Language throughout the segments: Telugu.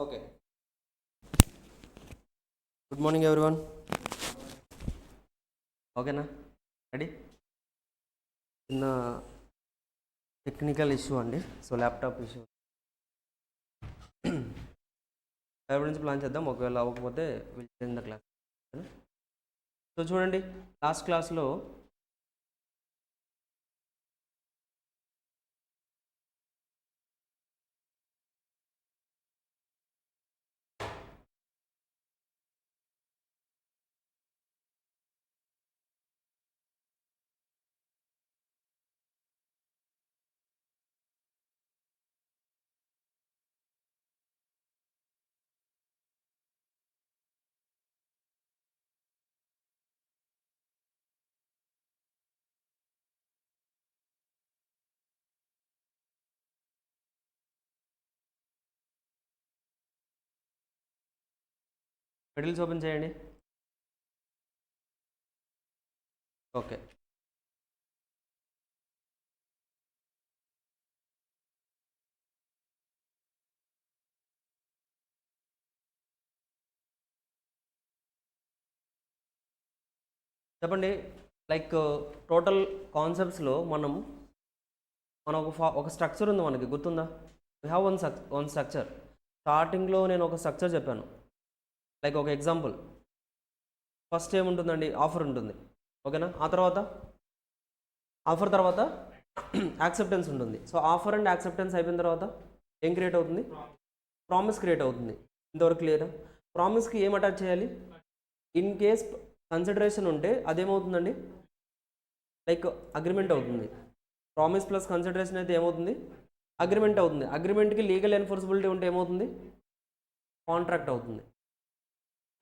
ఓకే. Good morning everyone. ఓకేనా? రెడీ? చిన్న టెక్నికల్ ఇష్యూ అండి. సో ల్యాప్టాప్ ఇష్యూ ఎవరి నుంచి ప్లాన్ చేద్దాం. ఒకవేళ అవ్వకపోతే will change the class. So చూడండి, లాస్ట్ క్లాస్లో మెటీరియల్స్ ఓపెన్ చేయండి. ఓకే. చెప్పండి. లైక్ టోటల్ కాన్సెప్ట్స్లో మనం ఒక స్ట్రక్చర్ ఉంది, మనకి గుర్తుందా? We have one structure. స్టార్టింగ్లో నేను ఒక స్ట్రక్చర్ చెప్పాను. లైక్ ఒక ఎగ్జాంపుల్, ఫస్ట్ ఏముంటుందండి? ఆఫర్ ఉంటుంది. ఓకేనా? ఆ తర్వాత ఆఫర్ తర్వాత యాక్సెప్టెన్స్ ఉంటుంది. సో ఆఫర్ అండ్ యాక్సెప్టెన్స్ అయిపోయిన తర్వాత ఏం క్రియేట్ అవుతుంది? ప్రామిస్ క్రియేట్ అవుతుంది. ఇంతవరకు క్లియరా? ప్రామిస్కి ఏం అటాచ్ చేయాలి? ఇన్ కేస్ కన్సిడరేషన్ ఉంటే అదేమవుతుందండి? లైక్ అగ్రిమెంట్ అవుతుంది. ప్రామిస్ ప్లస్ కన్సిడరేషన్ అయితే ఏమవుతుంది? అగ్రిమెంట్ అవుతుంది. అగ్రిమెంట్కి లీగల్ ఎన్ఫోర్సబిలిటీ ఉంటే ఏమవుతుంది? కాంట్రాక్ట్ అవుతుంది.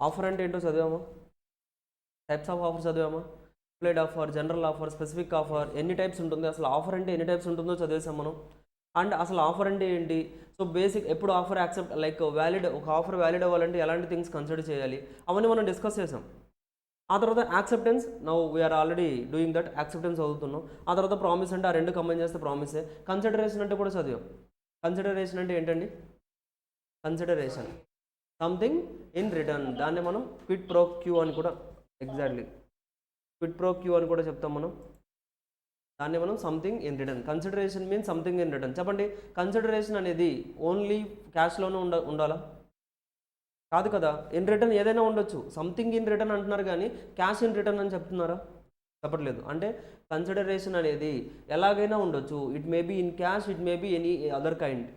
ఆఫర్ అంటే ఏంటో చదివామా? టైప్స్ ఆఫ్ ఆఫర్ చదివామా? Applied offer, general offer, specific offer, ఎన్ని టైప్స్ ఉంటుంది? అసలు ఆఫర్ అంటే ఎన్ని టైప్స్ ఉంటుందో చదివేసాం మనం. అండ్ అసలు ఆఫర్ అంటే ఏంటి? సో బేసిక్ ఎప్పుడు ఆఫర్ యాక్సెప్ట్ లైక్ వ్యాలిడ్, ఒక ఆఫర్ వ్యాలిడ్ అవ్వాలంటే ఎలాంటి థింగ్స్ కన్సిడర్ చేయాలి, అవన్నీ మనం డిస్కస్ చేసాం. ఆ తర్వాత acceptance, now we are already doing that. Acceptance చదువుతున్నాం. ఆ తర్వాత ప్రామిస్ అంటే ఆ రెండు కంబైన్ చేస్తే ప్రామిసే. కన్సిడరేషన్ అంటే కూడా చదివాం. కన్సిడరేషన్ అంటే ఏంటండి? Consideration something in return. దాన్ని మనం క్విడ్ ప్రో క్యూ అని కూడా, ఎగ్జాక్ట్లీ క్విడ్ ప్రో క్యూ అని కూడా చెప్తాం మనం. దాన్ని మనం something in return. Consideration means something in return. చెప్పండి, కన్సిడరేషన్ అనేది ఓన్లీ క్యాష్లోనే ఉండాలా? కాదు కదా. ఇన్ రిటర్న్ ఏదైనా ఉండొచ్చు. సంథింగ్ ఇన్ రిటర్న్ అంటున్నారు కానీ క్యాష్ ఇన్ రిటర్న్ అని చెప్తున్నారా? చెప్పట్లేదు. అంటే కన్సిడరేషన్ అనేది ఎలాగైనా ఉండొచ్చు. It may be in cash, it may be any other kind.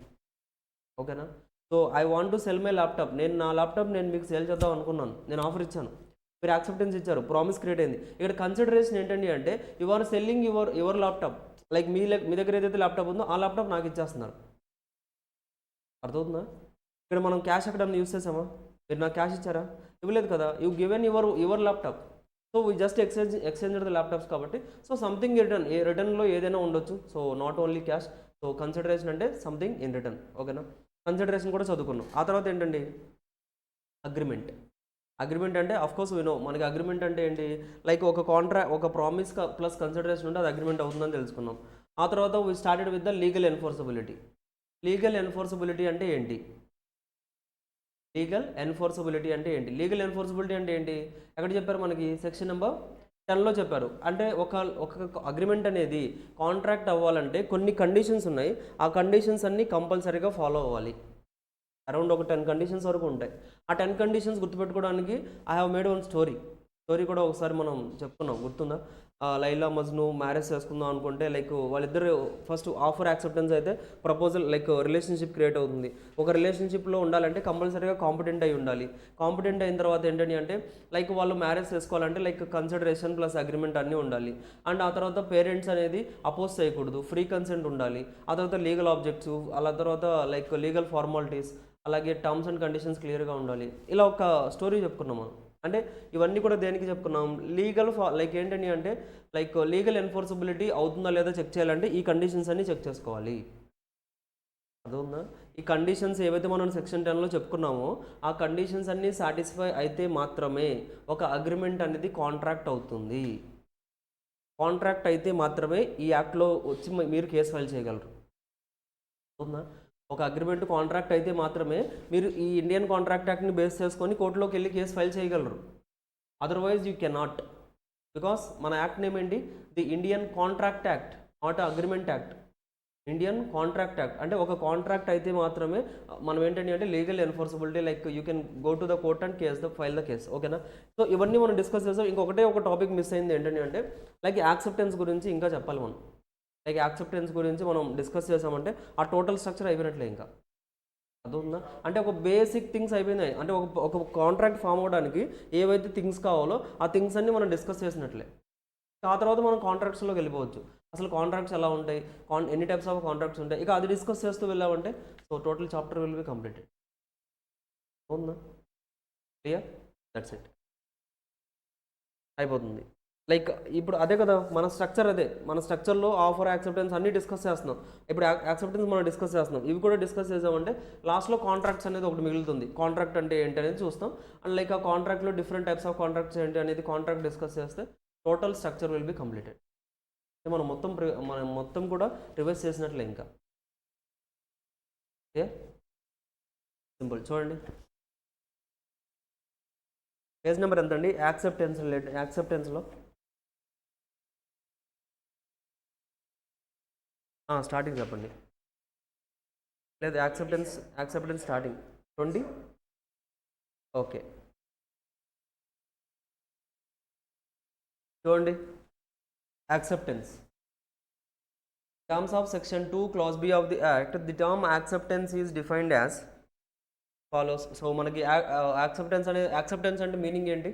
ఓకేనా? So I want to sell my laptop. నా ల్యాప్టాప్ నేను మీకు సేల్ చేద్దాం అనుకున్నాను. నేను ఆఫర్ ఇచ్చాను, మీరు యాక్సెప్టెన్స్ ఇచ్చారు, ప్రామిస్ క్రియేట్ అయింది. ఇక్కడ కన్సిడరేషన్ ఏంటండి అంటే you are selling your laptop. Like మీ దగ్గర ఏదైతే ల్యాప్టాప్ ఉందో ఆ ల్యాప్టాప్ నాకు ఇచ్చేస్తున్నారు. అర్థమవుతుందా? ఇక్కడ మనం క్యాష్ ఎక్కడ యూస్ చేసామా? మీరు నాకు క్యాష్ ఇచ్చారా? ఇవ్వలేదు కదా. You given your laptop. So we just exchange the laptops కాబట్టి. సో సంథింగ్ రిటర్న్, రిటర్న్లో ఏదైనా ఉండొచ్చు. So not only cash. So consideration అంటే సంథింగ్ ఇన్ రిటర్న్. ఓకేనా? కన్సిడరేషన్ కూడా చదువుకున్నాం. ఆ తర్వాత ఏంటండి? అగ్రిమెంట్. అగ్రిమెంట్ అంటే అఫ్కోర్స్ వినో, మనకి అగ్రిమెంట్ అంటే ఏంటి? లైక్ ఒక ప్రామిస్ ప్లస్ కన్సిడరేషన్ ఉంటే అది అగ్రిమెంట్ అవుతుందని తెలుసుకున్నాం. ఆ తర్వాత we started with the legal enforceability. Legal enforceability అంటే ఏంటి? లీగల్ ఎన్ఫోర్సబిలిటీ అంటే ఏంటి? లీగల్ ఎన్ఫోర్సబిలిటీ అంటే ఏంటి? ఎక్కడ చెప్పారు మనకి? సెక్షన్ నెంబర్ 10లో చెప్పారు. అంటే ఒక అగ్రిమెంట్ అనేది కాంట్రాక్ట్ అవ్వాలంటే కొన్ని కండిషన్స్ ఉన్నాయి. ఆ కండిషన్స్ అన్నీ కంపల్సరీగా ఫాలో అవ్వాలి. అరౌండ్ ఒక 10 కండిషన్స్ వరకు ఉంటాయి. ఆ 10 కండిషన్స్ గుర్తుపెట్టుకోవడానికి I have made one story కూడా ఒకసారి మనం చెప్పుకున్నాం, గుర్తుందా? లైలా మజ్ను మ్యారేజ్ చేసుకుందాం అనుకుంటే లైక్ వాళ్ళిద్దరు ఫస్ట్ ఆఫర్ యాక్సెప్టెన్స్ అయితే ప్రపోజల్ లైక్ రిలేషన్షిప్ క్రియేట్ అవుతుంది. ఒక రిలేషన్షిప్లో ఉండాలంటే కంపల్సరీగా కాంపిటెంట్ అయి ఉండాలి. కాంపిటెంట్ అయిన తర్వాత ఏంటంటే అంటే లైక్ వాళ్ళు మ్యారేజ్ చేసుకోవాలంటే లైక్ కన్సిడరేషన్ ప్లస్ అగ్రిమెంట్ అన్నీ ఉండాలి. అండ్ ఆ తర్వాత పేరెంట్స్ అనేది అపోజ్ చేయకూడదు, ఫ్రీ కన్సెంట్ ఉండాలి. ఆ తర్వాత లీగల్ ఆబ్జెక్ట్స్, అలా తర్వాత లైక్ లీగల్ ఫార్మాలిటీస్, అలాగే టర్మ్స్ అండ్ కండిషన్స్ క్లియర్గా ఉండాలి. ఇలా ఒక స్టోరీ చెప్పుకున్నాం మనం. అంటే ఇవన్నీ కూడా దేనికి చెప్పుకున్నాం? లైక్ ఏంటని అంటే లైక్ లీగల్ ఎన్ఫోర్సబిలిటీ అవుతుందా లేదా చెక్ చేయాలంటే ఈ కండిషన్స్ అన్ని చెక్ చేసుకోవాలి. అర్థవుందా? ఈ కండిషన్స్ ఏవైతే మనం సెక్షన్ 10లో చెప్పుకున్నామో ఆ కండిషన్స్ అన్నీ సాటిస్ఫై అయితే మాత్రమే ఒక అగ్రిమెంట్ అనేది కాంట్రాక్ట్ అవుతుంది. కాంట్రాక్ట్ అయితే మాత్రమే ఈ యాక్ట్లో వచ్చి మీరు కేసు ఫైల్ చేయగలరు. అవునా? ఒక అగ్రిమెంట్ కాంట్రాక్ట్ అయితే మాత్రమే మీరు ఈ ఇండియన్ కాంట్రాక్ట్ యాక్ట్ని బేస్ చేసుకొని కోర్టులోకి వెళ్ళి కేసు ఫైల్ చేయగలరు. Otherwise you cannot. బికాస్ మన యాక్ట్ నేమ్ ఏంటి? The Indian contract act, not agreement act. Indian contract act అంటే ఒక కాంట్రాక్ట్ అయితే మాత్రమే మనం ఏంటంటే అంటే legal enforceability, like you can go to the court and file the case. ఓకేనా? సో ఇవన్నీ మనం డిస్కస్ చేస్తాం. ఇంకొకటే ఒక టాపిక్ మిస్ అయింది ఏంటంటే అంటే లైక్ యాక్సెప్టెన్స్ గురించి ఇంకా చెప్పాలి మనం. లైక్ యాక్సెప్టెన్స్ గురించి మనం డిస్కస్ చేసామంటే ఆ టోటల్ స్ట్రక్చర్ అయిపోయినట్లే. ఇంకా అదుందా అంటే ఒక బేసిక్ థింగ్స్ అయిపోయినాయి. అంటే ఒక కాంట్రాక్ట్ ఫామ్ అవ్వడానికి ఏవైతే థింగ్స్ కావాలో ఆ థింగ్స్ అన్ని మనం డిస్కస్ చేసినట్లే. ఆ తర్వాత మనం కాంట్రాక్ట్స్లోకి వెళ్ళిపోవచ్చు. అసలు కాంట్రాక్ట్స్ ఎలా ఉంటాయి, ఎన్ని టైప్స్ ఆఫ్ కాంట్రాక్ట్స్ ఉంటాయి, ఇక అది డిస్కస్ చేస్తూ వెళ్ళామంటే so total chapter will be completed. అవునా? క్లియర్? దట్స్ ఇట్, అయిపోతుంది. లైక్ ఇప్పుడు అదే కదా మన స్ట్రక్చర్, అదే మన స్ట్రక్చర్లో ఆఫర్, యాక్సెప్టెన్స్ అన్నీ డిస్కస్ చేస్తున్నాం. ఇప్పుడు యాక్సెప్టెన్స్ మనం డిస్కస్ చేస్తున్నాం, ఇవి కూడా డిస్కస్ చేసామంటే లాస్ట్లో కాంట్రాక్ట్స్ అనేది ఒకటి మిగులుతుంది. కాంట్రాక్ట్ అంటే ఏంటి అనేది చూస్తాం. అండ్ లైక్ ఆ కాంట్రాక్ట్లో డిఫరెంట్ టైప్స్ ఆఫ్ కాంట్రాక్ట్స్ ఏంటి అనేది కాంట్రాక్ట్ డిస్కస్ చేస్తే total structure will be completed. మనం మొత్తం కూడా రివైజ్ చేసినట్లే. ఇంకా ఓకే, సింపుల్. చూడండి పేజ్ నెంబర్ ఎంత అండి? యాక్సెప్టెన్స్లో స్టార్టింగ్ చెప్పండి. లేదు, యాక్సెప్టెన్స్ స్టార్టింగ్ 20. ఓకే, చూడండి acceptance. Terms of section 2 clause b of the act, the term acceptance is defined as follows. So మనకి యాక్సెప్టెన్స్ అంటే మీనింగ్ ఏంటి?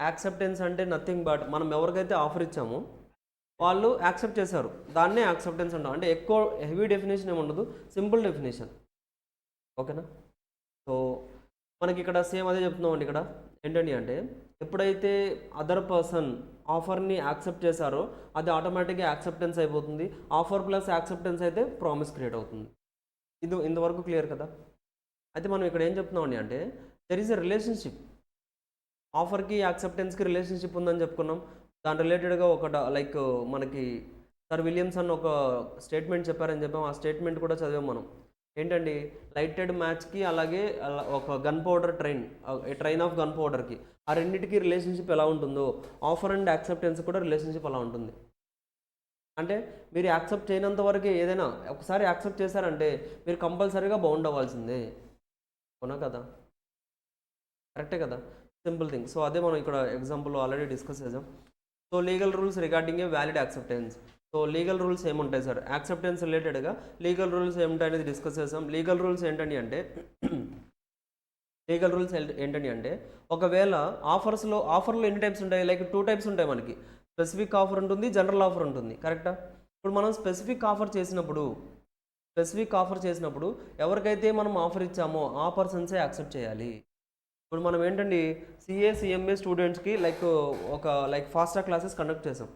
యాక్సెప్టెన్స్ అంటే నథింగ్ బట్ మనం ఎవరికైతే ఆఫర్ ఇచ్చామో వాళ్ళు యాక్సెప్ట్ చేశారు, దాన్నే యాక్సెప్టెన్స్ అంటాం. అంటే ఎక్కువ హెవీ డెఫినేషన్ ఏమి ఉండదు, సింపుల్ డెఫినేషన్. ఓకేనా? సో మనకి ఇక్కడ సేమ్ అదే చెప్తున్నామండి. ఇక్కడ ఏంటండి అంటే ఎప్పుడైతే అదర్ పర్సన్ ఆఫర్ని యాక్సెప్ట్ చేశారో అది ఆటోమేటిక్గా యాక్సెప్టెన్స్ అయిపోతుంది. ఆఫర్ ప్లస్ యాక్సెప్టెన్స్ అయితే ప్రామిస్ క్రియేట్ అవుతుంది. ఇంతవరకు క్లియర్ కదా? అయితే మనం ఇక్కడ ఏం చెప్తున్నామండి అంటే దెర్ ఈజ్ ఎ రిలేషన్షిప్. ఆఫర్కి యాక్సెప్టెన్స్కి రిలేషన్షిప్ ఉందని చెప్పుకున్నాం. దాని రిలేటెడ్గా లైక్ మనకి సర్ విలియమ్సన్ ఒక స్టేట్మెంట్ చెప్పారని చెప్పాం. ఆ స్టేట్మెంట్ కూడా చదివాం మనం. ఏంటండి? లైటెడ్ మ్యాచ్కి అలాగే ఒక gun powder train of gun పౌడర్కి, ఆ రెండింటికి రిలేషన్షిప్ ఎలా ఉంటుందో ఆఫర్ అండ్ యాక్సెప్టెన్స్ కూడా రిలేషన్షిప్ అలా ఉంటుంది. అంటే మీరు యాక్సెప్ట్ చేయనంత వరకు ఏదైనా ఒకసారి యాక్సెప్ట్ చేశారంటే మీరు కంపల్సరీగా బౌండ్ అవ్వాల్సిందే. అవునా కదా? కరెక్టే కదా? Simple thing. సో అదే మనం ఇక్కడ ఎగ్జాంపుల్లో ఆల్రెడీ డిస్కస్ చేసాం. So legal rules regarding a valid acceptance. So legal rules ఏముంటాయి సార్? యాక్సెప్టెన్స్ రిలేటెడ్గా లీగల్ రూల్స్ ఏముంటాయి అనేది డిస్కస్ చేసాం. లీగల్ రూల్స్ ఏంటండి అంటే ఒకవేళ ఆఫర్లో ఎన్ని టైప్స్ ఉంటాయి? లైక్ 2 టైప్స్ ఉంటాయి మనకి. స్పెసిఫిక్ ఆఫర్ ఉంటుంది, జనరల్ ఆఫర్ ఉంటుంది. కరెక్టా? ఇప్పుడు మనం స్పెసిఫిక్ ఆఫర్ చేసినప్పుడు ఎవరికైతే మనం ఆఫర్ ఇచ్చామో ఆ పర్సన్సే యాక్సెప్ట్ చేయాలి. ఇప్పుడు మనం ఏంటండి CA స్టూడెంట్స్కి like fast track classes conduct చేసాం.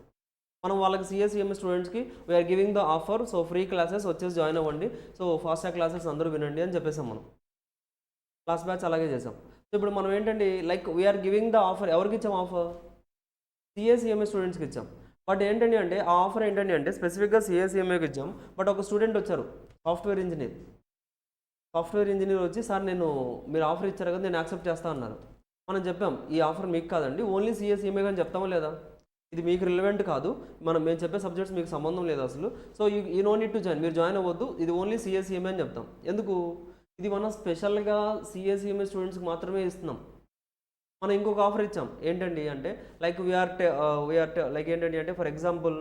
మనం వాళ్ళకి CA స్టూడెంట్స్కి we are giving the offer, so free classes వచ్చేసి జాయిన్ అవ్వండి, సో ఫాస్ట్ ట్రాక్ క్లాసెస్ అందరూ వినండి అని చెప్పేసాం. మనం క్లాస్ బ్యాచ్ అలాగే చేసాం. సో ఇప్పుడు మనం ఏంటండి like we are giving the offer, ఎవరికి ఇచ్చాం ఆఫర్? CA స్టూడెంట్స్కి ఇచ్చాం. బట్ ఏంటండి అంటే ఆ ఆఫర్ ఏంటండి అంటే స్పెసిఫిక్గా CAకి ఇచ్చాం. బట్ ఒక స్టూడెంట్ వచ్చారు, సాఫ్ట్వేర్ ఇంజనీర్ వచ్చి, సార్ మీరు ఆఫర్ ఇచ్చారు కదా, నేను యాక్సెప్ట్ చేస్తా అన్నారు. మనం చెప్పాం ఈ ఆఫర్ మీకు కాదండి, ఓన్లీ CA కానీ చెప్తామా లేదా? ఇది మీకు రిలవెంట్ కాదు, మేము చెప్పే సబ్జెక్ట్స్ మీకు సంబంధం లేదు అసలు. So you know need to join, మీరు జాయిన్ అవ్వద్దు, ఇది ఓన్లీ CA అని చెప్తాం. ఎందుకు? ఇది మనం స్పెషల్గా CA స్టూడెంట్స్కి మాత్రమే ఇస్తున్నాం. మనం ఇంకొక ఆఫర్ ఇచ్చాం ఏంటండి అంటే లైక్ వీఆర్ లైక్ ఏంటండి అంటే ఫర్ ఎగ్జాంపుల్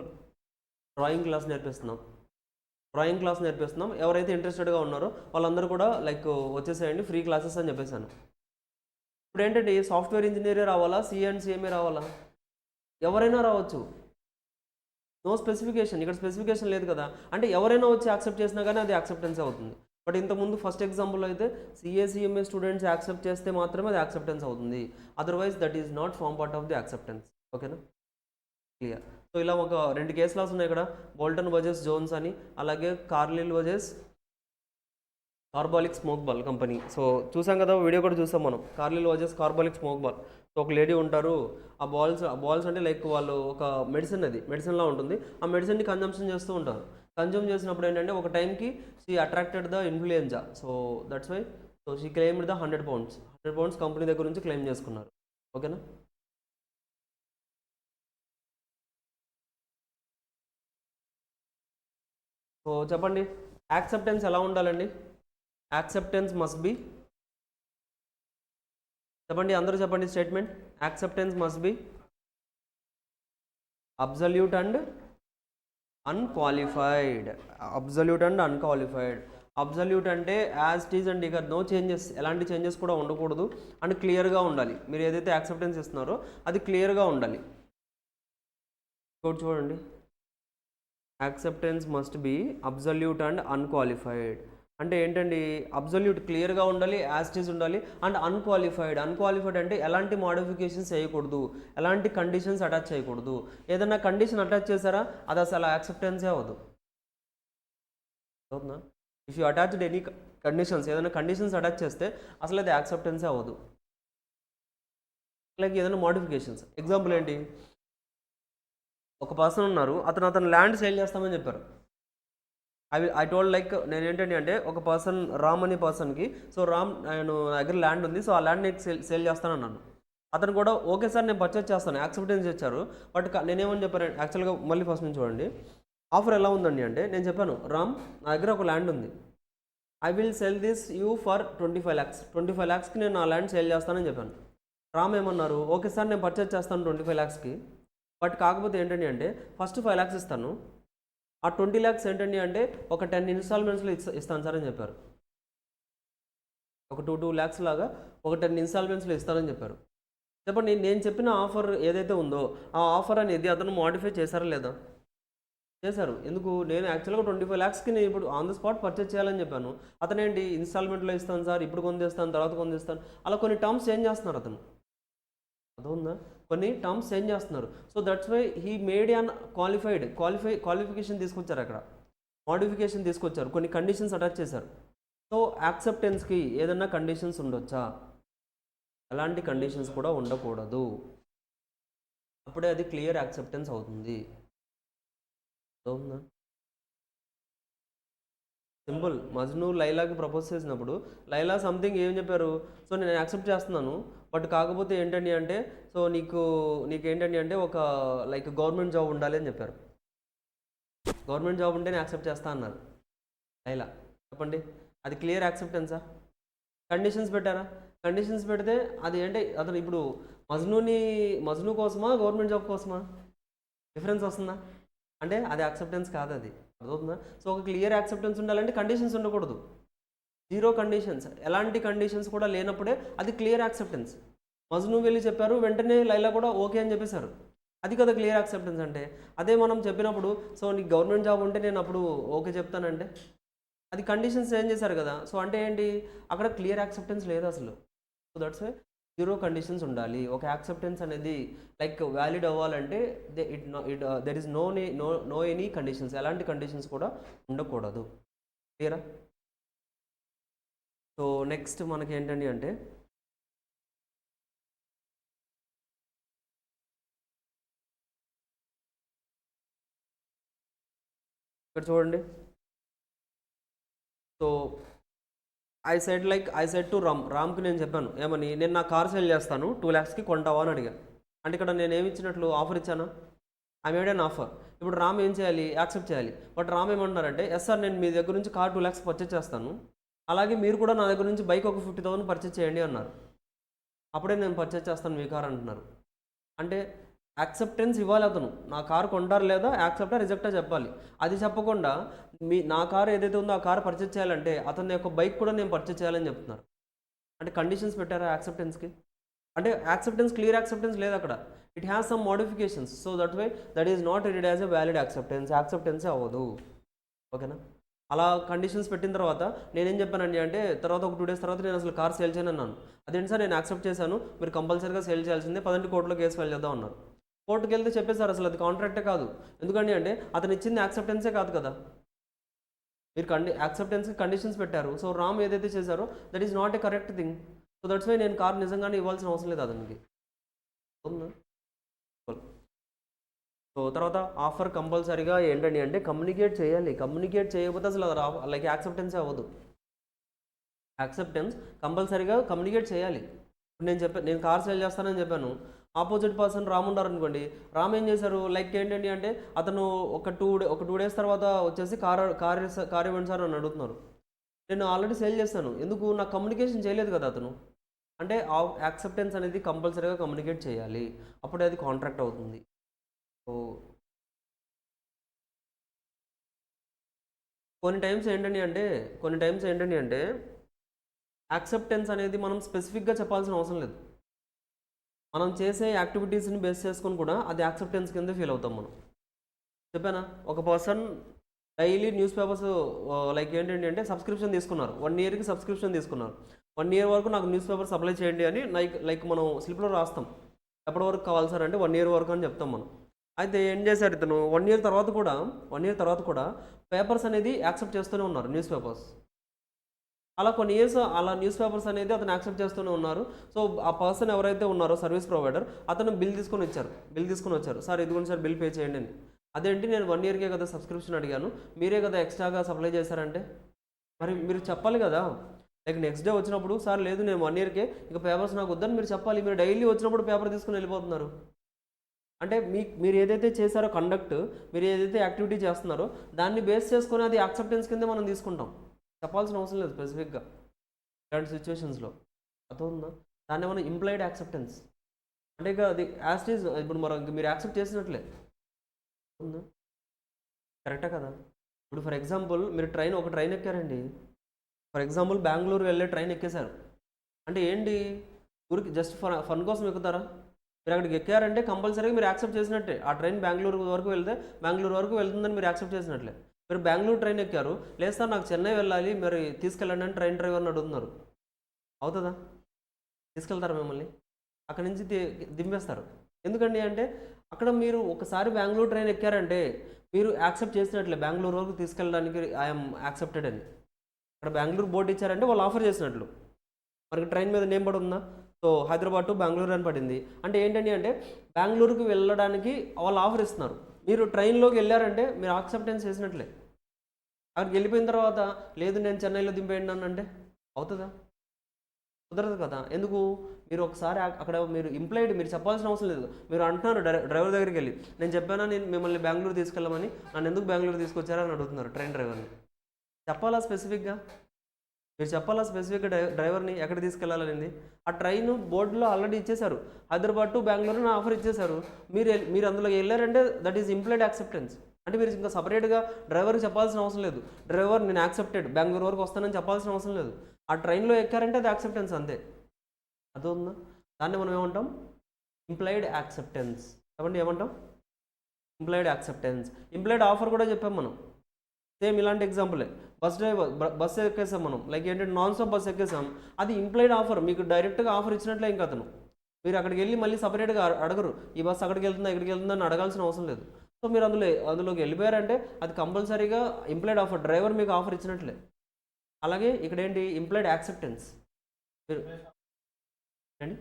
డ్రాయింగ్ క్లాస్ నేర్పిస్తున్నాం. ఎవరైతే ఇంట్రెస్టెడ్గా ఉన్నారో వాళ్ళందరూ కూడా లైక్ వచ్చేసేయండి, ఫ్రీ క్లాసెస్ అని చెప్పేసాను. ఇప్పుడు ఏంటంటే సాఫ్ట్వేర్ ఇంజనీరే రావాలా, CA రావాలా? ఎవరైనా రావచ్చు. నో స్పెసిఫికేషన్, ఇక్కడ స్పెసిఫికేషన్ లేదు కదా. అంటే ఎవరైనా వచ్చి యాక్సెప్ట్ చేసినా కానీ అది యాక్సెప్టెన్స్ అవుతుంది. బట్ ఇంతకుముందు ఫస్ట్ ఎగ్జాంపుల్ అయితే CA స్టూడెంట్స్ యాక్సెప్ట్ చేస్తే మాత్రమే అది యాక్సెప్టెన్స్ అవుతుంది. Otherwise that is not form part of the acceptance. ఓకేనా? క్లియర్. సో ఇలా ఒక 2 కేస్ లాస్ ఉన్నాయి ఇక్కడ, బోల్టన్ వర్సెస్ జోన్స్ అని, అలాగే Carlill versus Carbolic Smoke Ball Company. So చూసాం కదా, వీడియో కూడా చూసాం మనం, Carlill versus Carbolic Smoke Ball. So ఒక లేడీ ఉంటారు, ఆ బాల్స్ అంటే లైక్ వాళ్ళు ఒక మెడిసిన్, అది మెడిసిన్లా ఉంటుంది. ఆ మెడిసిన్ని కన్జంప్షన్ చేస్తూ ఉంటారు. కన్జ్యూమ్ చేసినప్పుడు ఏంటంటే ఒక టైంకి she attracted the influenza. So that's why so she claimed the 100 pounds. 100 pounds company దగ్గర నుంచి క్లెయిమ్ చేసుకున్నారు. ఓకేనా? సో చెప్పండి, యాక్సెప్టెన్స్ ఎలా ఉండాలండి? యాక్సెప్టెన్స్ మస్ట్ బి, చెప్పండి అందరూ చెప్పండి statement. Acceptance must be absolute and unqualified. Absolute and unqualified. Absolute అంటే యాజ్ ఇట్ ఈజ్ అండ్ ఇక నో చేంజెస్, ఎలాంటి చేంజెస్ కూడా ఉండకూడదు అండ్ క్లియర్గా ఉండాలి. మీరు ఏదైతే యాక్సెప్టెన్స్ ఇస్తున్నారో అది క్లియర్గా ఉండాలి. చూడండి, acceptance must be absolute and unqualified. అంటే ఏంటండి? అబ్సల్యూట్ క్లియర్గా ఉండాలి, యాజ్ ఇట్ ఈజ్ ఉండాలి, అండ్ అన్క్వాలిఫైడ్. అన్క్వాలిఫైడ్ అంటే ఎలాంటి మోడిఫికేషన్స్ చేయకూడదు, ఎలాంటి కండిషన్స్ అటాచ్ చేయకూడదు. ఏదైనా కండిషన్ అటాచ్ చేశారా అది అసలు యాక్సెప్టెన్సే అవ్వదు. అవునా? If you attached any conditions, ఏదైనా కండిషన్స్ అటాచ్ చేస్తే అసలు అది యాక్సెప్టెన్సే అవ్వదు. లైక్ ఏదైనా మోడిఫికేషన్స్, ఎగ్జాంపుల్ ఏంటి? ఒక పర్సన్ ఉన్నారు, అతను ల్యాండ్ సేల్ చేస్తామని చెప్పారు. ఐ టోల్డ్ లైక్ నేను ఏంటంటే అంటే ఒక పర్సన్, రామ్ అనే పర్సన్కి, సో రామ్ నేను నా దగ్గర ల్యాండ్ ఉంది, సో ఆ ల్యాండ్ నేను సేల్ చేస్తాను అన్నాను. అతను కూడా ఓకే సార్ నేను పర్చేస్ చేస్తాను, యాక్సెప్టెన్స్ ఇచ్చారు. బట్ నేనేమని చెప్పాను యాక్చువల్గా, మళ్ళీ ఫస్ట్ నుంచి చూడండి ఆఫర్ ఎలా ఉందండి అంటే, నేను చెప్పాను రామ్ నా దగ్గర ఒక ల్యాండ్ ఉంది, I will sell this you for 25 lakhs. 25 lakhsకి నేను ఆ ల్యాండ్ సేల్ చేస్తానని చెప్పాను. రామ్ ఏమన్నారు, ఓకే సార్ నేను పర్చేస్ చేస్తాను 25 lakhsకి, బట్ కాకపోతే ఏంటండి అంటే ఫస్ట్ 5 lakhs ఇస్తాను, ఆ 20 lakhs ఏంటండి అంటే ఒక 10 installmentsలో ఇస్తాను సార్ అని చెప్పారు. ఒక 2 lakhs లాగా ఒక 10 installmentsలో ఇస్తానని చెప్పారు. చెప్పండి, నేను చెప్పిన ఆఫర్ ఏదైతే ఉందో ఆ ఆఫర్ అనేది అతను మోడిఫై చేశారా లేదా? చేశారు. ఎందుకు? నేను యాక్చువల్గా 25 lakhsకి నేను ఇప్పుడు ఆన్ ద స్పాట్ పర్చేస్ చేయాలని చెప్పాను. అతను ఏంటి, ఇన్స్టాల్మెంట్లో ఇస్తాను సార్, ఇప్పుడు కొందేస్తాను, తర్వాత కొందేస్తాను, అలా కొన్ని టర్మ్స్ చేంజ్ చేస్తున్నారు అతను. అదవుందా? కొన్ని టర్మ్స్ చేంజ్ చేస్తున్నారు. So that's why he made an qualification తీసుకొచ్చారు, అక్కడ మోడిఫికేషన్ తీసుకొచ్చారు, కొన్ని కండిషన్స్ అటాచ్ చేశారు. సో యాక్సెప్టెన్స్కి ఏదన్నా కండిషన్స్ ఉండొచ్చా? ఎలాంటి కండిషన్స్ కూడా ఉండకూడదు, అప్పుడే అది క్లియర్ యాక్సెప్టెన్స్ అవుతుంది. అవునా? సింపుల్. మజ్ను లైలాకి ప్రపోజ్ చేసినప్పుడు లైలా సంథింగ్ ఏం చెప్పారు, సో నేను యాక్సెప్ట్ చేస్తున్నాను, బట్ కాకపోతే ఏంటండి అంటే సో నీకేంటండి అంటే ఒక లైక్ గవర్నమెంట్ జాబ్ ఉండాలి అని చెప్పారు. గవర్నమెంట్ జాబ్ ఉంటే నేను యాక్సెప్ట్ చేస్తా అన్నారు లైలా. చెప్పండి, అది క్లియర్ యాక్సెప్టెన్సా? కండిషన్స్ పెట్టారా? కండిషన్స్ పెడితే అది ఏంటి, అతను ఇప్పుడు మజ్ను కోసమా గవర్నమెంట్ జాబ్ కోసమా డిఫరెన్స్ వస్తుందా? అంటే అది యాక్సెప్టెన్స్ కాదు, అది అర్థమవుతుందా? సో ఒక క్లియర్ యాక్సెప్టెన్స్ ఉండాలంటే కండిషన్స్ ఉండకూడదు, జీరో కండిషన్స్, ఎలాంటి కండిషన్స్ కూడా లేనప్పుడే అది క్లియర్ యాక్సెప్టెన్స్. మజ్ను వెళ్ళి చెప్పారు, వెంటనే లైలా కూడా ఓకే అని చెప్పేశారు, అది కదా క్లియర్ యాక్సెప్టెన్స్ అంటే. అదే మనం చెప్పినప్పుడు సో నీకు గవర్నమెంట్ జాబ్ ఉంటే నేను అప్పుడు ఓకే చెప్తానంటే అది కండిషన్స్ చేంజ్ చేశారు కదా. సో అంటే ఏంటి, అక్కడ క్లియర్ యాక్సెప్టెన్స్ లేదు అసలు. So that's why zero conditions ఉండాలి. ఒక యాక్సెప్టెన్స్ అనేది లైక్ వ్యాలిడ్ అవ్వాలంటే there is no any conditions, ఎలాంటి కండిషన్స్ కూడా ఉండకూడదు. క్లియరా? సో నెక్స్ట్ మనకి ఏంటండి అంటే ఇక్కడ చూడండి. సో ఐ సెడ్ టు రామ్కి నేను చెప్పాను ఏమని, నేను నా కార్ సేల్ చేస్తాను 2 lakhsకి కొంటావా అని అడిగాను. అంటే ఇక్కడ నేను ఏమి ఇచ్చినట్లు, ఆఫర్ ఇచ్చానా? I made an offer. ఇప్పుడు రామ్ ఏం చేయాలి, యాక్సెప్ట్ చేయాలి. బట్ రామ్ ఏమంటున్నారంటే ఎస్ సార్ నేను మీ దగ్గర నుంచి కార్ 2 lakhs పర్చేస్ చేస్తాను, అలాగే మీరు కూడా నా దగ్గర నుంచి బైక్ ఒక 50,000 పర్చేస్ చేయండి అన్నారు. అప్పుడే నేను పర్చేస్ చేస్తాను మీ కార్ అంటున్నారు. అంటే యాక్సెప్టెన్స్ ఇవ్వాలి, అతను నా కారు కొంటారు లేదా యాక్సెప్టా రిజెక్టా చెప్పాలి. అది చెప్పకుండా నా కారు ఏదైతే ఉందో ఆ కారు పర్చేస్ చేయాలంటే అతని యొక్క బైక్ కూడా నేను పర్చేస్ చేయాలని చెప్తున్నారు. అంటే కండిషన్స్ పెట్టారా యాక్సెప్టెన్స్కి? అంటే యాక్సెప్టెన్స్ క్లియర్ యాక్సెప్టెన్స్ లేదు అక్కడ, it has some modifications. So that why that is not readed as a valid యాక్సెప్టెన్సే అవ్వదు. ఓకేనా? అలా కండిషన్స్ పెట్టిన తర్వాత నేనేం చెప్పానండి అంటే తర్వాత ఒక 2 days తర్వాత నేను అసలు కార్ సేల్ చేయను అన్నాను. అదేంటి సార్ నేను యాక్సెప్ట్ చేశాను, మీరు కంపల్సరీగా సేల్ చేయాల్సిందే, 10 కోర్టులో కేసు ఫైల్ చేద్దాం అన్నారు. కోర్టుకి వెళ్తే చెప్పేశారు అసలు అది కాంట్రాక్టే కాదు. ఎందుకండి అంటే అతను ఇచ్చింది యాక్సెప్టెన్సే కాదు కదా. మీరు యాక్సెప్టెన్స్కి కండిషన్స్ పెట్టారు. సో రామ్ ఏదైతే చేశారో that is not a correct thing. So that's why నేను కార్ నిజంగానే ఇవ్వాల్సిన అవసరం లేదు అతనికి. అవునా? సో తర్వాత ఆఫర్ కంపల్సరీగా ఏంటండి అంటే కమ్యూనికేట్ చేయాలి. కమ్యూనికేట్ చేయకపోతే అసలు లైక్ యాక్సెప్టెన్సే అవ్వదు. యాక్సెప్టెన్స్ కంపల్సరీగా కమ్యూనికేట్ చేయాలి. నేను కార్ సేల్ చేస్తానని చెప్పాను. ఆపోజిట్ పర్సన్ రామ్ ఉన్నారు అనుకోండి. రామ్ ఏం చేశారు, లైక్ ఏంటండి అంటే అతను ఒక 2 days తర్వాత వచ్చేసి కార్ ఇవ్వండి సార్ అని అడుగుతున్నారు. నేను ఆల్రెడీ సేల్ చేస్తాను, ఎందుకు నాకు కమ్యూనికేషన్ చేయలేదు కదా అతను. అంటే యాక్సెప్టెన్స్ అనేది కంపల్సరీగా కమ్యూనికేట్ చేయాలి, అప్పుడే అది కాంట్రాక్ట్ అవుతుంది. సో కొన్ని టైమ్స్ ఏంటండి అంటే యాక్సెప్టెన్స్ అనేది మనం స్పెసిఫిక్గా చెప్పాల్సిన అవసరం లేదు. మనం చేసే యాక్టివిటీస్ని బేస్ చేసుకొని కూడా అది యాక్సెప్టెన్స్ కింద ఫీల్ అవుతాం మనం. చెప్పానా, ఒక person daily news papers like ఏంటంటే అంటే సబ్స్క్రిప్షన్ తీసుకున్నారు, 1 yearకి సబ్స్క్రిప్షన్ తీసుకున్నారు. 1 year వరకు నాకు న్యూస్ పేపర్ సప్లై చేయండి అని లైక్ మనం స్లిప్లో రాస్తాం. ఎప్పటి వరకు కావాలి సార్ అంటే 1 year వరకు అని చెప్తాం మనం. అయితే ఏం చేశారు ఇతను 1 year తర్వాత కూడా పేపర్స్ అనేది యాక్సెప్ట్ చేస్తూనే ఉన్నారు, న్యూస్ పేపర్స్. అలా కొన్ని ఇయర్స్ అలా న్యూస్ పేపర్స్ అనేది అతను యాక్సెప్ట్ చేస్తూనే ఉన్నారు. సో ఆ పర్సన్ ఎవరైతే ఉన్నారో సర్వీస్ ప్రొవైడర్, అతను బిల్ తీసుకొని వచ్చారు, సార్ ఇదిగోండి సార్ బిల్ పే చేయండి అని. అదేంటి, నేను 1 yearకే కదా సబ్స్క్రిప్షన్ అడిగాను, మీరే కదా ఎక్స్ట్రాగా సప్లై చేశారంటే మరి మీరు చెప్పాలి కదా. లైక్ నెక్స్ట్ డే వచ్చినప్పుడు సార్ లేదు నేను 1 yearకే ఇక పేపర్స్ నాకు వద్దని మీరు చెప్పాలి. మీరు డైలీ వచ్చినప్పుడు పేపర్ తీసుకుని వెళ్ళిపోతున్నారు అంటే మీరు ఏదైతే చేశారో కండక్ట్, మీరు ఏదైతే యాక్టివిటీ చేస్తున్నారో దాన్ని బేస్ చేసుకొని అది యాక్సెప్టెన్స్ కిందే మనం తీసుకుంటాం. చెప్పాల్సిన అవసరం లేదు స్పెసిఫిక్గా ఇలాంటి సిచ్యువేషన్స్లో. అర్థమవుతుందా? దాన్ని మనం ఇంప్లైడ్ యాక్సెప్టెన్స్ అంటే ఇక అది యాజ్ ఈజ్ ఇప్పుడు మీరు యాక్సెప్ట్ చేసినట్లే ఉందా, కరెక్టా కదా. ఇప్పుడు ఫర్ ఎగ్జాంపుల్ మీరు ఒక ట్రైన్ ఎక్కారండి. ఫర్ ఎగ్జాంపుల్ బెంగళూరు వెళ్ళే ట్రైన్ ఎక్కేశారు అంటే ఏంటి, ఊరికి జస్ట్ ఫన్ కోసం ఎక్కుతారా? మీరు అక్కడికి ఎక్కారంటే కంపల్సరీగా మీరు యాక్సెప్ట్ చేసినట్టే. ఆ ట్రైన్ బెంగళూరు వరకు వెళ్తుందని మీరు యాక్సెప్ట్ చేసినట్లే. మీరు బెంగళూరు ట్రైన్ ఎక్కారు, లేదు సార్ నాకు చెన్నై వెళ్ళాలి మరి తీసుకెళ్ళండి అని ట్రైన్ డ్రైవర్ని అడుగుతున్నారు. అవుతుందా? తీసుకెళ్తారా మిమ్మల్ని? అక్కడి నుంచి దింపేస్తారు. ఎందుకండి అంటే అక్కడ మీరు ఒకసారి బెంగళూరు ట్రైన్ ఎక్కారంటే మీరు యాక్సెప్ట్ చేసినట్లే, బెంగళూరు వరకు తీసుకెళ్ళడానికి ఐఎమ్ యాక్సెప్టెడ్ అని. అక్కడ బెంగళూరు బోర్డు ఇచ్చారంటే వాళ్ళు ఆఫర్ చేసినట్లు. మనకి ట్రైన్ మీద నేమ్ పడి ఉందా? సో హైదరాబాద్ టు బెంగళూరు అని పడింది అంటే ఏంటండి అంటే బెంగళూరుకి వెళ్ళడానికి వాళ్ళు ఆఫర్ ఇస్తున్నారు. మీరు ట్రైన్లోకి వెళ్ళారంటే మీరు యాక్సెప్టెన్స్ చేసినట్లే. అక్కడికి వెళ్ళిపోయిన తర్వాత లేదు నేను చెన్నైలో దింపేయండి అని అంటే అవుతుందా? కుదరదు కదా. ఎందుకు? మీరు ఒకసారి అక్కడ మీరు చెప్పాల్సిన అవసరం లేదు. మీరు అంటున్నారు డ్రైవర్ దగ్గరికి వెళ్ళి, నేను చెప్పానా నేను మిమ్మల్ని బెంగళూరు తీసుకెళ్ళమని, నన్ను ఎందుకు బెంగళూరు తీసుకొచ్చారని అడుగుతున్నారు ట్రైన్ డ్రైవర్ని. చెప్పాలా స్పెసిఫిక్గా? మీరు చెప్పాలా స్పెసిఫిక్గా డ్రైవర్ని ఎక్కడ తీసుకెళ్ళాలనేది? ఆ ట్రైన్ బోర్డులో ఆల్రెడీ ఇచ్చేశారు, హైదరాబాద్ టు బెంగళూరు ఆఫర్ ఇచ్చేశారు. మీరు అందులో వెళ్ళారంటే దట్ ఈజ్ ఇంప్లైడ్ యాక్సెప్టెన్స్. అంటే మీరు ఇంకా సపరేట్గా డ్రైవర్కి చెప్పాల్సిన అవసరం లేదు. డ్రైవర్ నేను యాక్సెప్టెడ్ బెంగళూరు వరకు వస్తానని చెప్పాల్సిన అవసరం లేదు. ఆ ట్రైన్లో ఎక్కారంటే అది యాక్సెప్టెన్స్ అంతే. అదవుతుందా? దాన్ని మనం ఏమంటాం? Implied acceptance. కాబట్టి ఏమంటాం? Implied acceptance. ఇంప్లైడ్ ఆఫర్ కూడా చెప్పాం మనం. సేమ్ ఇలాంటి ఎగ్జాంపులే. బస్ ఎక్కేసాం మనం, లైక్ ఏంటంటే నాన్ స్టాప్ బస్ ఎక్కేసాం, అది ఇంప్లైడ్ ఆఫర్. మీకు డైరెక్ట్గా ఆఫర్ ఇచ్చినట్లే ఇంకా అతను. మీరు అక్కడికి వెళ్ళి మళ్ళీ సపరేట్గా అడగరు ఈ బస్ అక్కడికి వెళ్తుందా ఇక్కడికి వెళ్తుందా అని అడగాల్సిన అవసరం లేదు. సో మీరు అందులోకి వెళ్ళిపోయారంటే అది కంపల్సరీగా ఇంప్లైడ్ ఆఫర్, డ్రైవర్ మీకు ఆఫర్ ఇచ్చినట్లే. అలాగే ఇక్కడ ఏంటి? Implied acceptance. అండి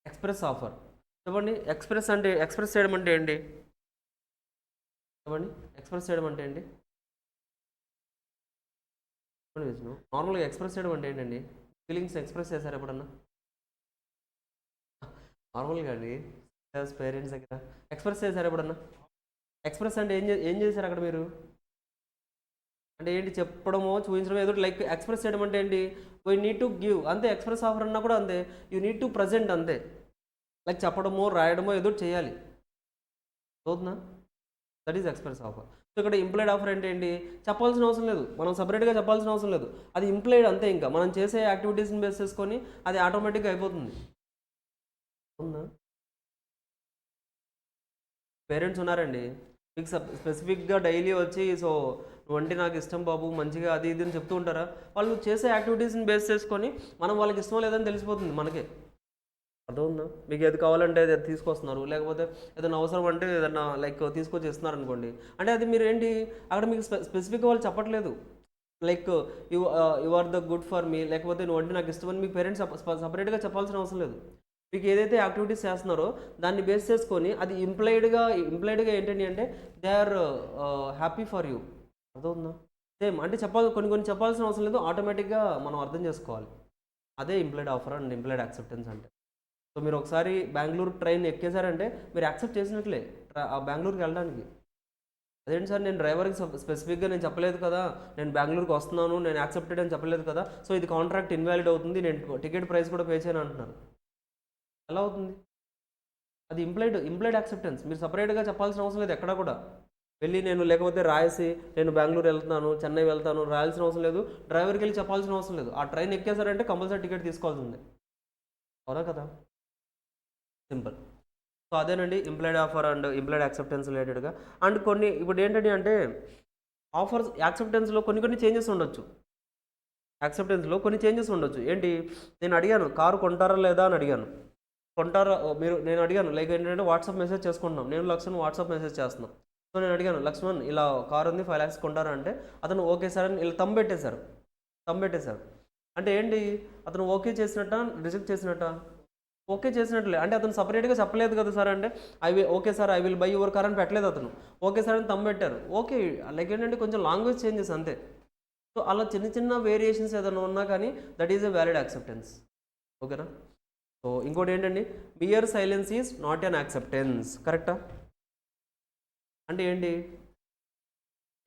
ఎక్స్ప్రెస్ ఆఫర్ చెప్పండి. ఎక్స్ప్రెస్ చేయడం అంటే ఏంటి చెప్పండి? ఎక్స్ప్రెస్ చేయడం అంటే ఏంటి? విష్ణు, నార్మల్గా ఎక్స్ప్రెస్ చేయడం అంటే ఏంటండి? ఫీలింగ్స్ ఎక్స్ప్రెస్ చేశారు ఎప్పుడన్నా? నార్మల్గా అండి పేరెంట్స్ దగ్గర ఎక్స్ప్రెస్ చేశారు ఎప్పుడన్నా? ఎక్స్ప్రెస్ అంటే ఏం చేశారు అక్కడ మీరు? అంటే ఏంటి? చెప్పడమో చూపించడమో ఏదో. లైక్ ఎక్స్ప్రెస్ చేయడం అంటే ఏంటి? వీ నీడ్ టు గివ్ అంతే. ఎక్స్ప్రెస్ ఆఫర్ అన్నా కూడా అంతే, యూ నీడ్ టు ప్రజెంట్ అంతే. లైక్ చెప్పడమో రాయడమో ఏదో చేయాలి. అవుతుందా? That is express offer. So ఇక్కడ ఇంప్లైడ్ ఆఫర్ అంటే ఏంటి? చెప్పాల్సిన అవసరం లేదు, మనం సపరేట్గా చెప్పాల్సిన అవసరం లేదు. అది ఇంప్లైడ్ అంతే. ఇంకా మనం చేసే యాక్టివిటీస్ని బేస్ చేసుకొని అది ఆటోమేటిక్గా అయిపోతుంది. అవునా? పేరెంట్స్ ఉన్నారండి, మీకు స్పెసిఫిక్గా డైలీ వచ్చి సో నువ్వంటే నాకు ఇష్టం బాబు మంచిగా అది ఇది అని చెప్తూ ఉంటారా? వాళ్ళు చేసే యాక్టివిటీస్ని బేస్ చేసుకొని మనం వాళ్ళకి ఇష్టం లేదని తెలిసిపోతుంది మనకే. అర్థమవుతుందా? మీకు ఏది కావాలంటే అది తీసుకొస్తున్నారు. లేకపోతే ఏదైనా అవసరం అంటే ఏదన్నా లైక్ తీసుకొచ్చి ఇస్తున్నారు అనుకోండి. అంటే అది మీరు ఏంటి అక్కడ మీకు స్పెసిఫిక్‌గా వాళ్ళు చెప్పట్లేదు. Like you are the good for me, లేకపోతే నువ్వంటే నాకు ఇష్టమని మీ పేరెంట్స్ సెపరేట్‌గా చెప్పాల్సిన అవసరం లేదు. మీకు ఏదైతే యాక్టివిటీస్ చేస్తున్నారో దాన్ని బేస్ చేసుకొని అది ఇంప్లైడ్‌గా ఏంటండి అంటే they are happy for you. అర్థమవుతుందా? సేమ్ అంటే కొన్ని కొన్ని చెప్పాల్సిన అవసరం లేదు. ఆటోమేటిక్‌గా మనం అర్థం చేసుకోవాలి. అదే implied offer and implied acceptance అంటే. సో మీరు ఒకసారి బెంగుళూరు ట్రైన్ ఎక్కేసారంటే మీరు యాక్సెప్ట్ చేసినట్లే ఆ బెంగుళూరుకి వెళ్ళడానికి. అదేంటి సార్ నేను డ్రైవర్కి స్పెసిఫిక్గా నేను చెప్పలేదు కదా, నేను బెంగళూరుకి వస్తున్నాను, నేను యాక్సెప్టెడ్ అని చెప్పలేదు కదా, సో ఇది కాంట్రాక్ట్ ఇన్వాలిడ్ అవుతుంది, నేను టికెట్ ప్రైస్ కూడా పే చేయను అంటున్నారు. ఎలా అవుతుంది? అది ఇంప్లాయిడ్ యాక్సెప్టెన్స్. మీరు సపరేట్గా చెప్పాల్సిన అవసరం లేదు ఎక్కడా కూడా. వెళ్ళి నేను లేకపోతే రాయసి నేను బెంగళూరు వెళ్తున్నాను, చెన్నై వెళ్తాను రాయాల్సిన అవసరం లేదు. డ్రైవర్కి వెళ్ళి చెప్పాల్సిన అవసరం లేదు. ఆ ట్రైన్ ఎక్కేసారంటే కంపల్సరీ టికెట్ తీసుకోవాల్సిందే. అవునా కదా? సింపుల్. సో అదేనండి implied offer and implied acceptance రిలేటెడ్గా. అండ్ కొన్ని ఇప్పుడు ఏంటంటే అంటే ఆఫర్స్ యాక్సెప్టెన్స్లో కొన్ని కొన్ని చేంజెస్ ఉండొచ్చు. యాక్సెప్టెన్స్లో కొన్ని చేంజెస్ ఉండొచ్చు. ఏంటి, నేను అడిగాను కారు కొంటారా లేదా అని అడిగాను. కొంటారా నేను అడిగాను లైక్ ఏంటంటే వాట్సాప్ మెసేజ్ చేసుకుంటున్నాం, నేను లక్ష్మణ్ వాట్సాప్ మెసేజ్ చేస్తున్నాం. సో నేను అడిగాను లక్ష్మణ్ ఇలా కారు ఉంది 5 lakhs కొంటారా అంటే అతను ఓకే సార్ అని ఇలా తంబెట్టేశారు. అంటే ఏంటి, అతను ఓకే చేసినట్ట రిజెక్ట్ చేసినట్ట? ఓకే చేసినట్లే. అంటే అతను సపరేట్గా చెప్పలేదు కదా సార్ అంటే okay sir I will by your car అని పెట్టలేదు అతను. ఓకే సార్ అని పెట్టారు. ఓకే, లైక్ ఏంటంటే కొంచెం లాంగ్వేజ్ చేంజెస్ అంతే. సో అలా చిన్న చిన్న వేరియేషన్స్ ఏదైనా ఉన్నా కానీ that is a valid acceptance. ఓకేనా? సో ఇంకోటి ఏంటండి, mere silence is not an acceptance. కరెక్టా? అంటే ఏంటి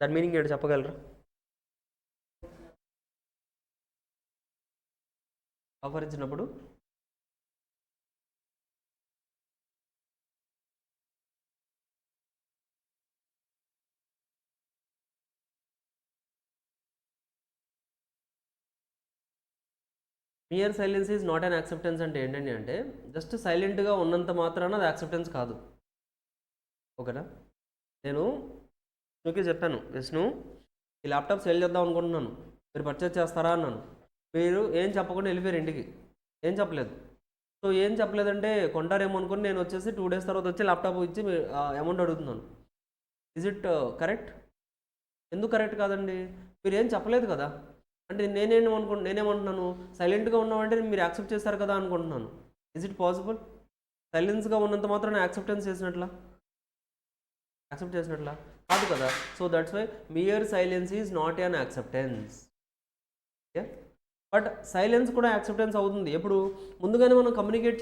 దాని మీనింగ్ ఏంటి చెప్పగలరా? ఆఫర్ ఇచ్చినప్పుడు mere silence is not an acceptance అంటే ఏంటండి అంటే జస్ట్ సైలెంట్గా ఉన్నంత మాత్రాన అది యాక్సెప్టెన్స్ కాదు. ఓకేనా? నేను విష్ణుకి చెప్పాను, విష్ణు ఈ ల్యాప్టాప్ సేల్ చేద్దాం అనుకుంటున్నాను, మీరు పర్చేజ్ చేస్తారా అన్నాను. మీరు ఏం చెప్పకుండా వెళ్ళిపోయారు ఇంటికి, ఏం చెప్పలేదు. సో ఏం చెప్పలేదంటే కొంటారేమో అనుకుని నేను వచ్చేసి 2 days తర్వాత వచ్చి ల్యాప్టాప్ ఇచ్చి అమౌంట్ అడుగుతున్నాను. Is it correct? ఎందుకు కరెక్ట్ కాదండి? మీరు ఏం చెప్పలేదు కదా. అంటే నేనేమంటున్నాను, సైలెంట్గా ఉన్నామంటే మీరు యాక్సెప్ట్ చేస్తారు కదా అనుకుంటున్నాను. Is it possible? సైలెన్స్గా ఉన్నంత మాత్రం యాక్సెప్టెన్స్ యాక్సెప్ట్ చేసినట్లా కాదు కదా. So that's why mere silence is not an acceptance. Okay, but silence కూడా యాక్సెప్టెన్స్ అవుతుంది. ఎప్పుడు ముందుగానే మనం కమ్యూనికేట్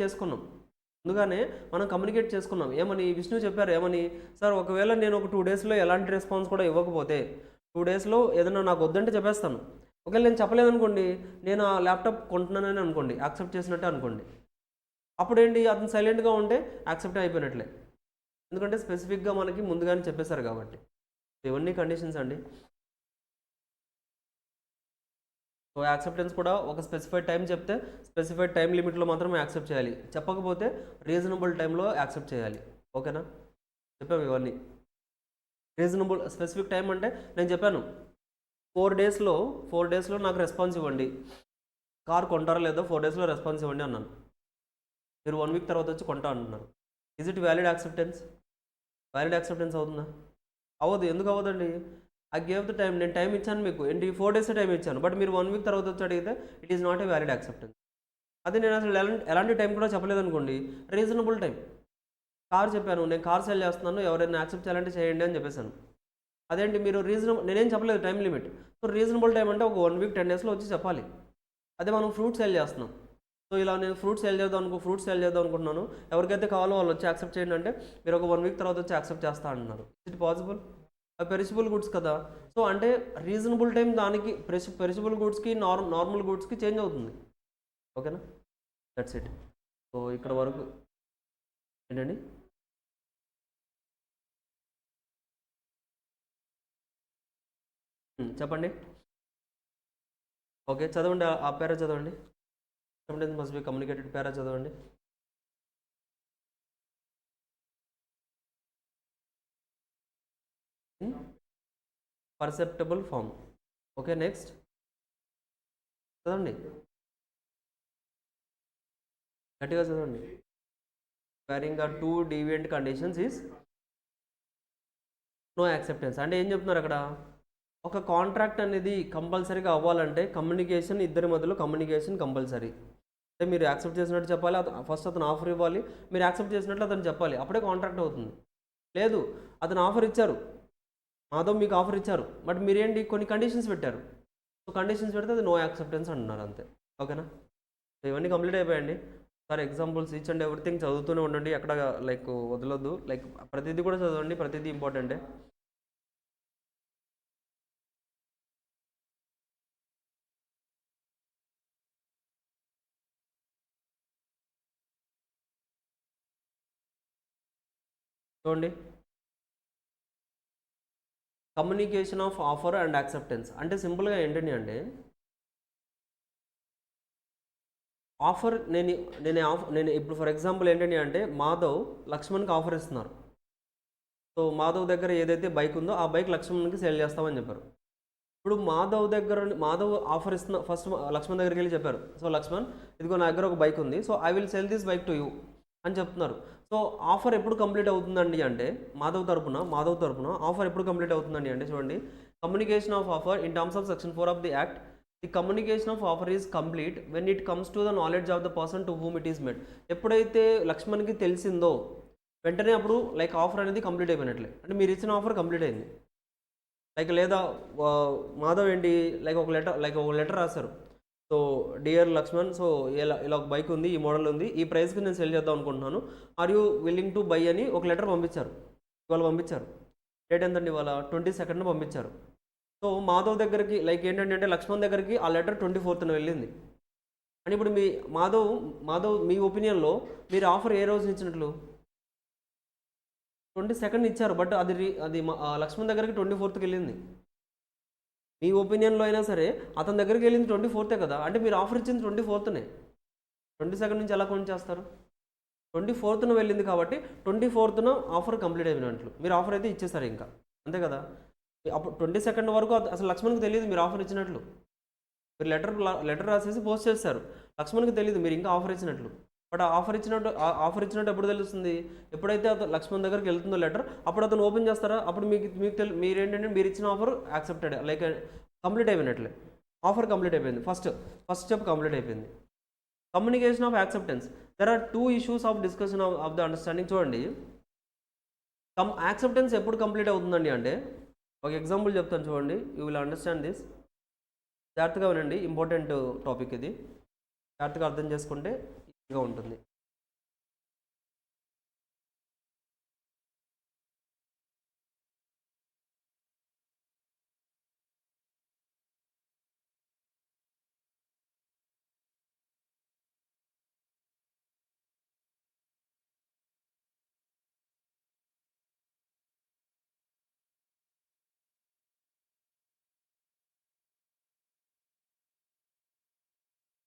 చేసుకున్నాం ఏమని విష్ణు చెప్పారు, ఏమని సార్ ఒకవేళ నేను ఒక 2 daysలో ఎలాంటి రెస్పాన్స్ కూడా ఇవ్వకపోతే 2 daysలో ఏదైనా నాకు వద్దంటే చెప్పేస్తాను. ఒకవేళ నేను చెప్పలేదనుకోండి, నేను ఆ ల్యాప్టాప్ కొంటున్నానని అనుకోండి, యాక్సెప్ట్ చేసినట్టే అనుకోండి. అప్పుడేంటి, అతను సైలెంట్గా ఉంటే యాక్సెప్ట్ అయిపోయినట్లే. ఎందుకంటే స్పెసిఫిక్గా మనకి ముందుగానే చెప్పేశారు కాబట్టి. ఇవన్నీ కండిషన్స్ అండి. సో యాక్సెప్టెన్స్ కూడా ఒక స్పెసిఫైడ్ టైం చెప్తే స్పెసిఫైడ్ టైం లిమిట్లో మాత్రమే యాక్సెప్ట్ చేయాలి, చెప్పకపోతే రీజనబుల్ టైంలో యాక్సెప్ట్ చేయాలి. ఓకేనా? చెప్పాము ఇవన్నీ. రీజనబుల్ స్పెసిఫిక్ టైం అంటే నేను చెప్పాను 4 daysలో నాకు రెస్పాన్స్ ఇవ్వండి, కార్ కొంటారో లేదో 4 daysలో రెస్పాన్స్ ఇవ్వండి అన్నాను. మీరు 1 week తర్వాత వచ్చి కొంటా అంటున్నారు. Is it valid acceptance? Valid acceptance అవుతుందా? అవ్వదు. ఎందుకు అవ్వదండి? ఐ గేవ్ ద టైం, నేను టైం ఇచ్చాను మీకు, ఏంటి 4 days టైం ఇచ్చాను, బట్ మీరు 1 week తర్వాత వచ్చి అడిగితే it is not a valid acceptance. అదే నేను అసలు ఎలాంటి టైం కూడా చెప్పలేదు అనుకోండి, రీజనబుల్ టైం. కార్ చెప్పాను, నేను కార్ సేల్ చేస్తున్నాను, ఎవరైనా యాక్సెప్ట్ చేయాలంటే చేయండి అని చెప్పేశాను. అదేంటి మీరు నేనేం చెప్పలేదు time limit. So reasonable time అంటే ఒక 1 week 10 daysలో వచ్చి చెప్పాలి. అదే మనం ఫ్రూట్ సేల్ చేస్తున్నాం. సో ఇలా నేను ఫ్రూట్ సేల్ చేద్దాం అనుకుంటున్నాను, ఎవరికైతే కావాలో వాళ్ళు వచ్చి యాక్సెప్ట్ చేయండి అంటే మీరు ఒక 1 week తర్వాత వచ్చి యాక్సెప్ట్ చేస్తా అంటున్నారు. It possible? పెరిషబుల్ గుడ్స్ కదా. సో అంటే రీజనబుల్ టైం దానికి పెరిషబుల్ గుడ్స్కి నార్మల్ గుడ్స్కి చేంజ్ అవుతుంది. ఓకేనా? That's it. సో ఇక్కడ వరకు ఏంటండి, చెప్పండి. ఓకే, చదవండి, ఆ పేరా చదవండి. Sentence must be communicated para చదవండి. Perceptible form. ఓకే, నెక్స్ట్ చదవండి. గట్టిగా చదవండి. Varying or too deviant conditions is no acceptance. అంటే ఏం చెప్తున్నారు అక్కడ? ఒక కాంట్రాక్ట్ అనేది కంపల్సరీగా అవ్వాలంటే కమ్యూనికేషన్, ఇద్దరి మధ్యలో కమ్యూనికేషన్ కంపల్సరీ. అంటే మీరు యాక్సెప్ట్ చేసినట్టు చెప్పాలి, ఫస్ట్ అతను ఆఫర్ ఇవ్వాలి, మీరు యాక్సెప్ట్ చేసినట్లు అతను చెప్పాలి, అప్పుడే కాంట్రాక్ట్ అవుతుంది. లేదు, అతను ఆఫర్ ఇచ్చారు, మాధవ్ మీకు ఆఫర్ ఇచ్చారు, బట్ మీరేంటి కొన్ని కండిషన్స్ పెట్టారు. సో కండిషన్స్ పెడితే అది నో యాక్సెప్టెన్స్ అంటున్నారు అంతే. ఓకేనా? సో ఇవన్నీ కంప్లీట్ అయిపోయాయండి. Sir examples each and everything చదువుతూనే ఉండండి, ఎక్కడ లైక్ వదలొద్దు, లైక్ ప్రతిదీ కూడా చదవండి, ప్రతిదీ ఇంపార్టెంటే. చూడండి, communication of offer and acceptance అంటే సింపుల్గా ఏంటండి అంటే, ఆఫర్ నేను ఇప్పుడు ఫర్ ఎగ్జాంపుల్ ఏంటండి అంటే, మాధవ్ లక్ష్మణ్కి ఆఫర్ ఇస్తున్నారు. సో మాధవ్ దగ్గర ఏదైతే బైక్ ఉందో ఆ బైక్ లక్ష్మణ్కి సేల్ చేస్తామని చెప్పారు. ఇప్పుడు మాధవ్ ఆఫర్ ఇస్తున్న ఫస్ట్ లక్ష్మణ్ దగ్గరికి వెళ్ళి చెప్పారు, సో లక్ష్మణ్ ఇదిగో నా దగ్గర ఒక బైక్ ఉంది, so I will sell this bike to you అని చెప్తున్నారు. సో ఆఫర్ ఎప్పుడు కంప్లీట్ అవుతుందండి అంటే, మాధవ్ తరపున ఆఫర్ ఎప్పుడు కంప్లీట్ అవుతుందండి అంటే, చూడండి, communication of offer in terms of section 4 of the act, the communication of offer is complete when it comes to the knowledge of the person to whom it is made. ఎప్పుడైతే లక్ష్మణ్కి తెలిసిందో వెంటనే అప్పుడు లైక్ ఆఫర్ అనేది కంప్లీట్ అయిపోయినట్లే, అంటే మీరు ఇచ్చిన ఆఫర్ కంప్లీట్ అయింది. లైక్ లేదా మాధవ్ ఏంటి లైక్ ఒక లెటర్ రాశారు, సో డియర్ లక్ష్మణ్, సో ఇలా ఒక బైక్ ఉంది, ఈ మోడల్ ఉంది, ఈ ప్రైస్కి నేను సెల్ చేద్దాం అనుకుంటున్నాను, are you willing to buy అని ఒక లెటర్ పంపించారు. ఇవాళ పంపించారు, డేట్ ఎంతండి, ఇవాళ 22nd పంపించారు. సో మాధవ్ దగ్గరికి లైక్ ఏంటంటే లక్ష్మణ్ దగ్గరికి ఆ లెటర్ 24th వెళ్ళింది. అని ఇప్పుడు మాధవ్ మీ ఒపీనియన్లో మీరు ఆఫర్ ఏ రోజు ఇచ్చినట్లు? 22nd ఇచ్చారు, బట్ అది లక్ష్మణ్ దగ్గరికి 24th వెళ్ళింది. మీ ఒపీనియన్లో అయినా సరే అతని దగ్గరికి వెళ్ళింది 24th కదా, అంటే మీరు ఆఫర్ ఇచ్చింది 24th. 22nd నుంచి ఎలా కౌంట్ చేస్తారు? 24th వెళ్ళింది కాబట్టి 24th ఆఫర్ కంప్లీట్ అయినట్లు, మీరు ఆఫర్ అయితే ఇచ్చేస్తారు ఇంకా, అంతే కదా. అప్పుడు 22nd వరకు అసలు లక్ష్మణ్కి తెలియదు మీరు ఆఫర్ ఇచ్చినట్లు. మీరు లెటర్ రాసేసి పోస్ట్ చేస్తారు, లక్ష్మణ్కి తెలియదు మీరు ఇంకా ఆఫర్ ఇచ్చినట్లు. బట్ ఆఫర్ ఇచ్చినట్టు ఎప్పుడు తెలుస్తుంది? ఎప్పుడైతే లక్ష్మణ్ దగ్గరికి వెళ్తుందో లెటర్, అప్పుడు అతను ఓపెన్ చేస్తారా, అప్పుడు మీరేంటంటే మీరు ఇచ్చిన ఆఫర్ యాక్సెప్టెడ్, లైక్ కంప్లీట్ అయిపోయినట్లే, ఆఫర్ కంప్లీట్ అయిపోయింది, ఫస్ట్ స్టెప్ కంప్లీట్ అయిపోయింది. Communication of acceptance, there are 2 issues of discussion of the understanding. చూడండి, యాక్సెప్టెన్స్ ఎప్పుడు కంప్లీట్ అవుతుందండి అంటే, ఒక ఎగ్జాంపుల్ చెప్తాను చూడండి, యూ విల్ అండర్స్టాండ్ దిస్. జాగ్రత్తగా వినండి, ఇంపార్టెంట్ టాపిక్ ఇది, జాగ్రత్తగా అర్థం చేసుకుంటే ఈజీగా ఉంటుంది.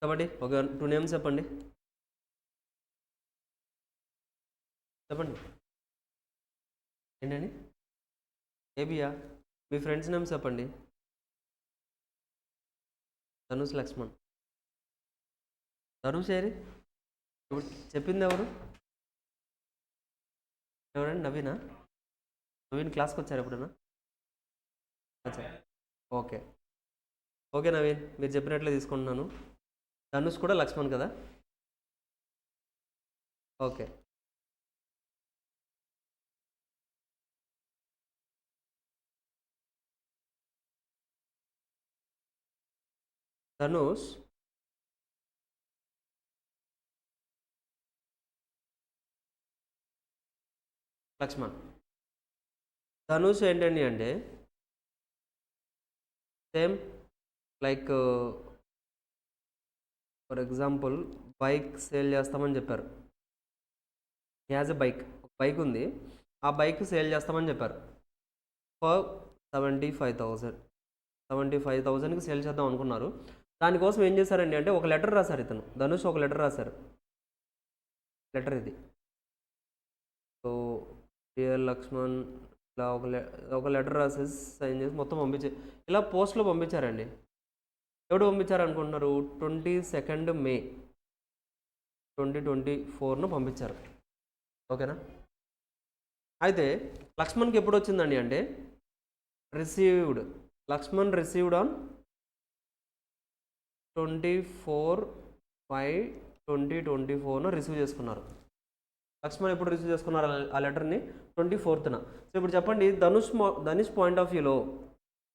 చెప్పండి, ఒక 2 names చెప్పండి. ఏంటండి? ఏబియా? మీ ఫ్రెండ్స్ నేమ్స్ చెప్పండి. ధనుష్, లక్ష్మణ్. ధనుష్ ఏరి ఇప్పుడు చెప్పింది ఎవరండి? నవీన్ క్లాస్కి వచ్చారు ఎప్పుడైనా? అచ్చా, ఓకే నవీన్, మీరు చెప్పినట్లే తీసుకుంటున్నాను. ధనుష్ కూడా లక్ష్మణ్ కదా? ఓకే. ధనుష్ లక్ష్మణ్. ధనుష్ ఏంటండి అంటే same like for example bike sale చేస్తామని చెప్పారు. హ్యాజ్ ఎ బైక్ ఉంది, ఆ బైక్ సేల్ చేస్తామని చెప్పారు ఫర్ 75,000కి సేల్ చేద్దాం అనుకున్నారు. దానికోసం ఏం చేశారండి అంటే ఒక లెటర్ రాశారు, ధనుష్ ఒక లెటర్ రాశారు. లెటర్ ఇది, సో డియర్ లక్ష్మణ్ ఇలా ఒక లెటర్ రాసేసి సైన్ చేసి మొత్తం ఇలా పోస్ట్లో పంపించారండి. ఎప్పుడు పంపించారు అనుకుంటున్నారు? 22nd May. 2024ను పంపించారు. ఓకేనా? అయితే లక్ష్మణ్కి ఎప్పుడు వచ్చిందండి అంటే రిసీవ్డ్, లక్ష్మణ్ రిసీవ్డ్ ఆన్ 24/5/2024ను రిసీవ్ చేసుకున్నారు. లక్ష్మణ్ ఎప్పుడు రిసీవ్ చేసుకున్నారు ఆ లెటర్ని? 24న. సో ఇప్పుడు చెప్పండి, ధనుష్ పాయింట్ ఆఫ్ వ్యూలో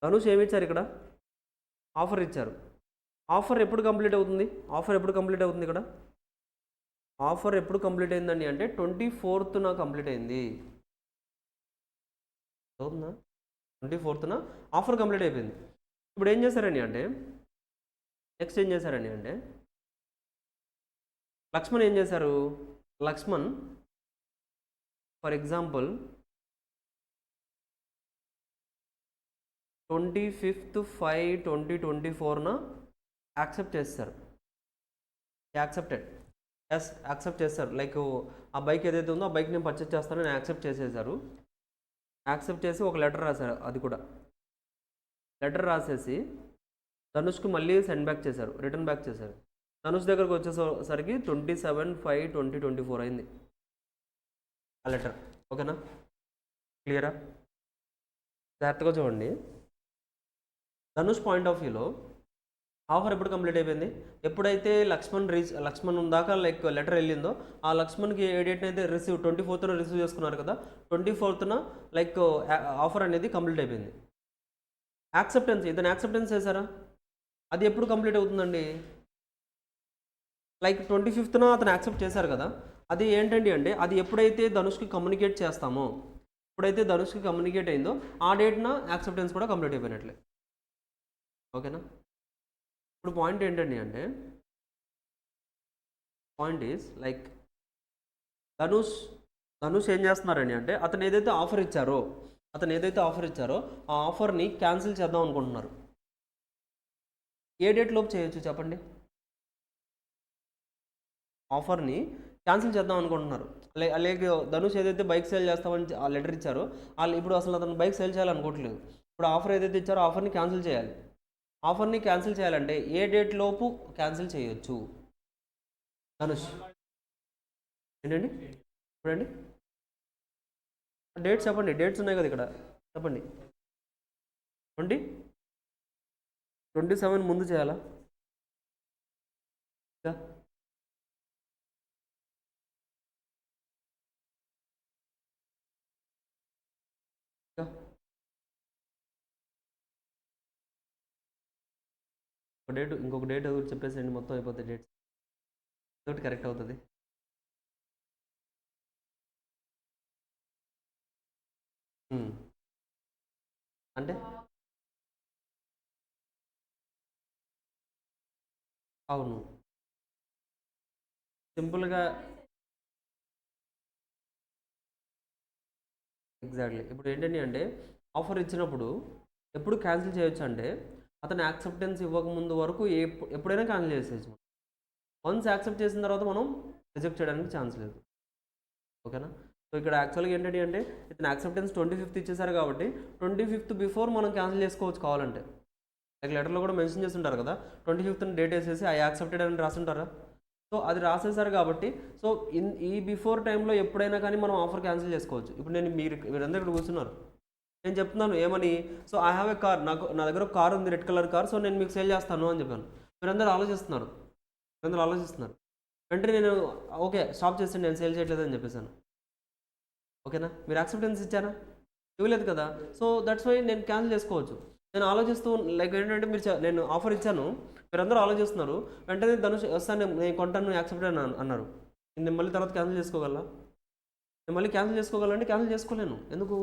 ధనుష్ ఏమి ఇచ్చారు ఇక్కడ? ఆఫర్ ఇచ్చారు. ఆఫర్ ఎప్పుడు కంప్లీట్ అవుతుంది? ఆఫర్ ఎప్పుడు కంప్లీట్ అవుతుంది ఇక్కడ? ఆఫర్ ఎప్పుడు కంప్లీట్ అయిందండి అంటే 24న కంప్లీట్ అయింది. అవుతుందా? 24న ఆఫర్ కంప్లీట్ అయిపోయింది. ఇప్పుడు ఏం చేశారండి అంటే నెక్స్ట్ ఏం చేశారండి అంటే లక్ష్మణ్ ఏం చేశారు? లక్ష్మణ్ ఫర్ ఎగ్జాంపుల్ 25/5/2024న యాక్సెప్ట్ చేస్తారు. యాక్సెప్టెడ్, ఎస్ యాక్సెప్ట్ చేస్తారు. లైక్ ఆ బైక్ ఏదైతే ఉందో ఆ బైక్ నేను పర్చేస్ చేస్తానని యాక్సెప్ట్ చేసేసారు. యాక్సెప్ట్ చేసి ఒక లెటర్ రాశారు. అది కూడా లెటర్ రాసేసి ధనుష్కి మళ్ళీ సెండ్ బ్యాక్ చేశారు, రిటర్న్ బ్యాక్ చేశారు. ధనుష్ దగ్గరకు వచ్చేసరికి 27/5/2024 అయింది ఆ లెటర్. ఓకేనా? క్లియరా? జాగ్రత్తగా చూడండి. ధనుష్ పాయింట్ ఆఫ్ వ్యూలో ఆఫర్ ఎప్పుడు కంప్లీట్ అయిపోయింది? ఎప్పుడైతే లక్ష్మణ్ దాకా లైక్ లెటర్ వెళ్ళిందో ఆ లక్ష్మణ్కి ఏ డేట్ని అయితే 24న రిసీవ్ చేసుకున్నారు కదా, 24న లైక్ ఆఫర్ అనేది కంప్లీట్ అయిపోయింది. యాక్సెప్టెన్స్, ఇతను యాక్సెప్టెన్స్ చేశారా? అది ఎప్పుడు కంప్లీట్ అవుతుందండి? లైక్ 25న అతను యాక్సెప్ట్ చేశారు కదా, అది ఏంటండి అంటే అది ఎప్పుడైతే ధనుష్కి కమ్యూనికేట్ చేస్తామో, ఎప్పుడైతే ధనుష్కి కమ్యూనికేట్ అయిందో ఆ డేట్న యాక్సెప్టెన్స్ కూడా కంప్లీట్ అయిపోయినట్లే. ఓకేనా? ఇప్పుడు పాయింట్ ఏంటండి అంటే పాయింట్ ఈజ్ లైక్ ధనుష్ ఏం చేస్తున్నారండి అంటే అతను ఏదైతే ఆఫర్ ఇచ్చారో ఆ ఆఫర్ని క్యాన్సిల్ చేద్దాం అనుకుంటున్నారు. ఏ డేట్ లోపు చేయొచ్చు చెప్పండి? ఆఫర్ని క్యాన్సిల్ చేద్దాం అనుకుంటున్నారు. అలాగే ధనుష్ ఏదైతే బైక్ సేల్ చేస్తామని ఆ లెటర్ ఇచ్చారో ఇప్పుడు అసలు అతను బైక్ సేల్ చేయాలనుకోవట్లేదు. ఇప్పుడు ఆఫర్ ఏదైతే ఇచ్చారో ఆఫర్ని క్యాన్సిల్ చేయాలి. ఆఫర్ని క్యాన్సిల్ చేయాలంటే ఏ డేట్ లోపు క్యాన్సిల్ చేయొచ్చు ధనుష్? ఏంటండి చూడండి, డేట్స్ చెప్పండి. డేట్స్ ఉన్నాయి కదా ఇక్కడ, చెప్పండి. 27 ముందు చేయాలా? ఇంకా ఇంకా ఇంకొక డేట్ చెప్పేసేయండి, మొత్తం అయిపోతాయి డేట్స్. ఒకటి కరెక్ట్ అవుతుంది. అంటే అవును, సింపుల్గా ఎగ్జాక్ట్లీ. ఇప్పుడు ఏంటండి అంటే ఆఫర్ ఇచ్చినప్పుడు ఎప్పుడు క్యాన్సిల్ చేయొచ్చు అంటే అతను యాక్సెప్టెన్స్ ఇవ్వకముందు వరకు ఎప్పుడైనా క్యాన్సిల్ చేసేయచ్చు. వన్స్ యాక్సెప్ట్ చేసిన తర్వాత మనం రిజెక్ట్ చేయడానికి ఛాన్స్ లేదు. ఓకేనా? సో ఇక్కడ యాక్చువల్గా ఏంటంటే అంటే ఇతను యాక్సెప్టెన్స్ 25th ఇచ్చేసారు కాబట్టి 25th బిఫోర్ మనం క్యాన్సిల్ చేసుకోవచ్చు కావాలంటే. లైక్ లెటర్లో కూడా మెన్షన్ చేస్తుంటారు కదా, 25th డేట్ వేసేసి ఐ యాక్సెప్టెడ్ అని రాస్తుంటారా? సో అది రాసేసారు కాబట్టి సో ఈ బిఫోర్ టైంలో ఎప్పుడైనా కానీ మనం ఆఫర్ క్యాన్సిల్ చేసుకోవచ్చు. ఇప్పుడు మీరందరూ ఇక్కడ కూర్చున్నారు, నేను చెప్తున్నాను ఏమని, so I have a car, నా దగ్గర ఒక కార్ ఉంది, రెడ్ కలర్ కార్, సో నేను మీకు సేల్ చేస్తాను అని చెప్పాను. మీరందరూ ఆలోచిస్తున్నారు. వెంటనే నేను ఓకే స్టాప్ చేసి నేను సేల్ చేయట్లేదు అని చెప్పేసాను. ఓకేనా? మీరు యాక్సెప్టెన్స్ ఇచ్చారా? ఇవ్వలేదు కదా. సో దట్స్ వై నేను క్యాన్సిల్ చేసుకోవచ్చు. నేను ఆలోచిస్తూ లైక్ ఏంటంటే నేను ఆఫర్ ఇచ్చాను, మీరందరూ ఆలోచిస్తున్నారు. వెంటనే ధనుష్ వస్తాను నేను కొంటాను యాక్సెప్ట్ అని అన్నారు. నేను మళ్ళీ తర్వాత క్యాన్సిల్ చేసుకోగలరా? నేను మళ్ళీ క్యాన్సిల్ చేసుకోగలంటే క్యాన్సిల్ చేసుకోలేను. ఎందుకు?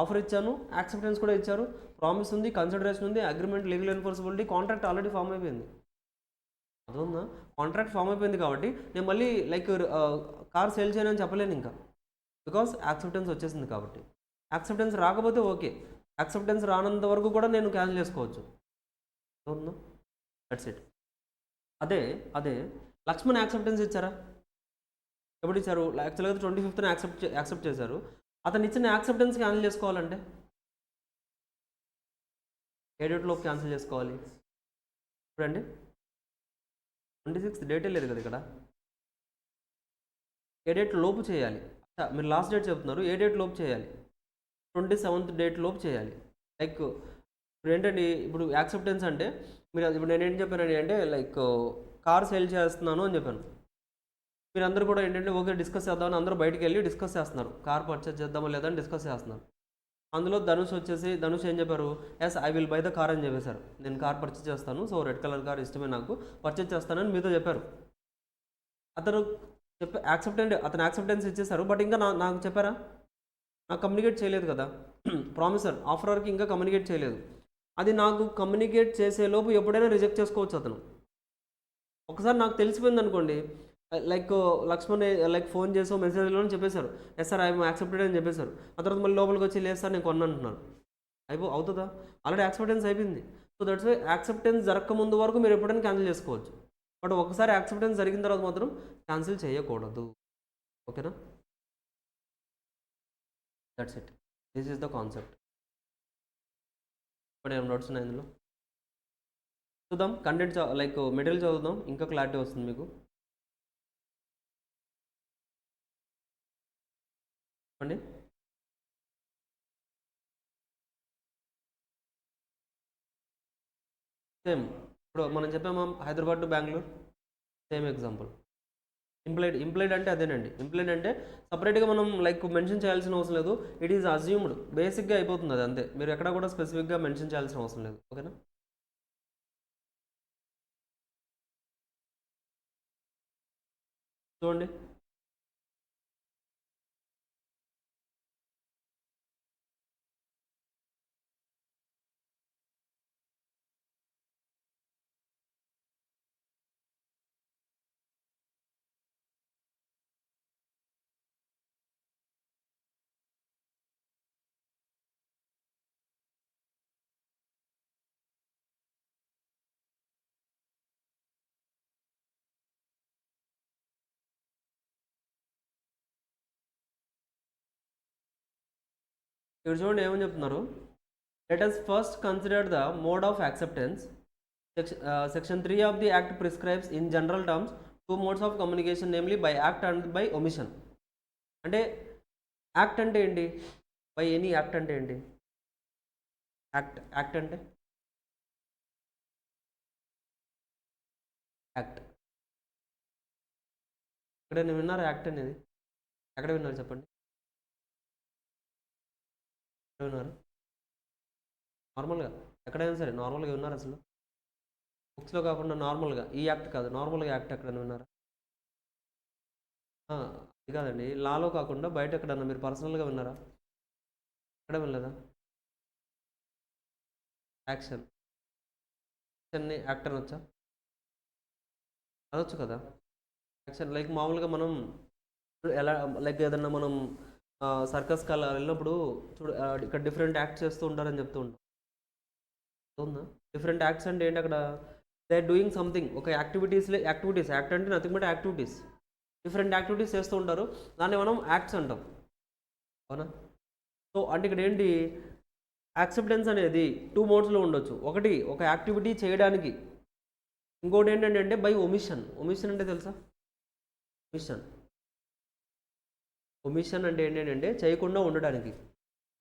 ఆఫర్ ఇచ్చాను, యాక్సెప్టెన్స్ కూడా ఇచ్చారు, ప్రామిస్ ఉంది, కన్సిడరేషన్ ఉంది, agreement, legal enforceability, contract already form అయిపోయింది. అర్థమవుతుందా? కాంట్రాక్ట్ ఫామ్ అయిపోయింది కాబట్టి నేను మళ్ళీ లైక్ కార్ సేల్ చేయనని చెప్పలేను ఇంకా, బికాస్ యాక్సెప్టెన్స్ వచ్చేసింది కాబట్టి. యాక్సెప్టెన్స్ రాకపోతే ఓకే, యాక్సెప్టెన్స్ రానంత వరకు కూడా నేను క్యాన్సిల్ చేసుకోవచ్చు. అవునా? That's it. అదే లక్ష్మణ్ యాక్సెప్టెన్స్ ఇచ్చారా? ఎప్పుడు ఇచ్చారు? యాక్చువల్గా 25th యాక్సెప్ట్ చేశారు. అతను ఇచ్చిన యాక్సెప్టెన్స్ క్యాన్సిల్ చేసుకోవాలంటే ఏ డేట్లోపు క్యాన్సిల్ చేసుకోవాలి? చూడండి, 26th డేటే లేదు కదా ఇక్కడ. ఏ డేట్ లోపు చేయాలి. మీరు లాస్ట్ డేట్ చెప్తున్నారు, ఏ డేట్ లోపు చేయాలి? 27th డేట్ లోపు చేయాలి. లైక్ ఇప్పుడు ఏంటండి, ఇప్పుడు యాక్సెప్టెన్స్ అంటే మీరు ఇప్పుడు నేనేం చెప్పానండి అంటే లైక్ కార్ సేల్ చేస్తున్నాను అని చెప్పాను. మీరందరూ కూడా ఏంటంటే ఓకే డిస్కస్ చేద్దామని అందరూ బయటికి వెళ్ళి డిస్కస్ చేస్తున్నారు, కార్ పర్చేస్ చేద్దామా లేదా అని డిస్కస్ చేస్తున్నారు. అందులో ధనుష్ ఏం చెప్పారు, yes I will buy the car అని చెప్పేశారు. నేను కార్ పర్చేస్ చేస్తాను, సో రెడ్ కలర్ కార్ ఇష్టమే నాకు, పర్చేస్ చేస్తానని మీతో చెప్పారు. అతను అతను యాక్సెప్టెన్స్ ఇచ్చేశారు, బట్ ఇంకా నాకు చెప్పారా? నాకు కమ్యూనికేట్ చేయలేదు కదా. ప్రామిసర్ ఆఫరర్కి ఇంకా కమ్యూనికేట్ చేయలేదు. అది నాకు కమ్యూనికేట్ చేసేలోపు ఎప్పుడైనా రిజెక్ట్ చేసుకోవచ్చు అతను. ఒకసారి నాకు తెలిసిపోయింది అనుకోండి, లైక్ లక్ష్మణ్ లైక్ ఫోన్ చేసో మెసేజ్లో చెప్పేశారు, ఎస్ సార్ ఐఎమ్ యాక్సెప్టెడ్ అని చెప్పేశారు. ఆ తర్వాత మళ్ళీ లోపలికి వచ్చి లేదు సార్ నేను కొన్నాను అంటున్నాను. అవుతుందా? ఆల్రెడీ యాక్సెప్టెన్స్ అయిపోయింది. సో దట్స్ వై యాక్సెప్టెన్స్ జరగకముందు వరకు మీరు ఎప్పుడైనా క్యాన్సిల్ చేసుకోవచ్చు, బట్ ఒకసారి యాక్సెప్టెన్స్ జరిగిన తర్వాత మాత్రం క్యాన్సిల్ చేయకూడదు. ఓకేనా? That's it, this is the concept. ఇప్పుడు ఏం నోట్స్ ఉన్నాయి ఇందులో చూద్దాం. కంటెంట్ లైక్ మెటీరియల్ చదువుదాం, ఇంకా క్లారిటీ వస్తుంది మీకు. చెప్పండి. సేమ్ ఇప్పుడు మనం చెప్పామా Hyderabad to Bengaluru, same example. Implied అంటే అదేనండి. ఇంప్లైడ్ అంటే సపరేట్గా మనం లైక్ మెన్షన్ చేయాల్సిన అవసరం లేదు, ఇట్ ఈజ్ అజ్యూమ్డ్, బేసిక్గా అయిపోతుంది అది అంతే. మీరు ఎక్కడ కూడా స్పెసిఫిక్గా మెన్షన్ చేయాల్సిన అవసరం లేదు. ఓకేనా? చూడండి, ఇక్కడ చూడండి ఏమని చెప్తున్నారు. Let us first consider the mode of acceptance. Section 3 of the act prescribes in general terms two modes of communication, namely by act and by omission. అంటే యాక్ట్ అంటే ఏంటి, బై ఎనీ యాక్ట్ అంటే ఏంటి? యాక్ట్ అంటే యాక్ట్. ఎక్కడైనా విన్నారా యాక్ట్ అనేది? ఎక్కడ విన్నారు చెప్పండి, ఎక్కడ విన్నారు? నార్మల్గా ఎక్కడైనా సరే నార్మల్గా విన్నారు అసలు? బుక్స్లో కాకుండా నార్మల్గా, ఈ యాక్ట్ కాదు, నార్మల్గా యాక్ట్ ఎక్కడైనా విన్నారా? అది కాదండి, లాలో కాకుండా బయట ఎక్కడన్నా మీరు పర్సనల్గా విన్నారా? ఎక్కడ వినలేదా? యాక్షన్, యాక్షన్ని యాక్ట్ అనొచ్చా? అనొచ్చు కదా. యాక్షన్ లైక్ మామూలుగా మనం ఎలా లైక్ ఏదన్నా మనం సర్కస్కి అలా వెళ్ళినప్పుడు చూడు, ఇక్కడ డిఫరెంట్ యాక్ట్ చేస్తూ ఉంటారని చెప్తూ ఉంటాం. అవునా? డిఫరెంట్ యాక్ట్స్ అంటే ఏంటి, అక్కడ దే ఆర్ డూయింగ్ సంథింగ్, ఒక యాక్టివిటీస్ యాక్ట్ అంటే nothing but activities, different activities చేస్తూ ఉంటారు, దాన్ని మనం యాక్ట్స్ అంటాం. అవునా? సో అంటే ఇక్కడ ఏంటి, యాక్సెప్టెన్స్ అనేది టూ మోడ్స్లో ఉండొచ్చు. ఒకటి ఒక యాక్టివిటీ చేయడానికి, ఇంకోటి ఏంటంటే బై ఒమిషన్. ఒమిషన్ అంటే తెలుసా? ఒమిషన్ అంటే ఏంటంటే చేయకుండా ఉండడానికి,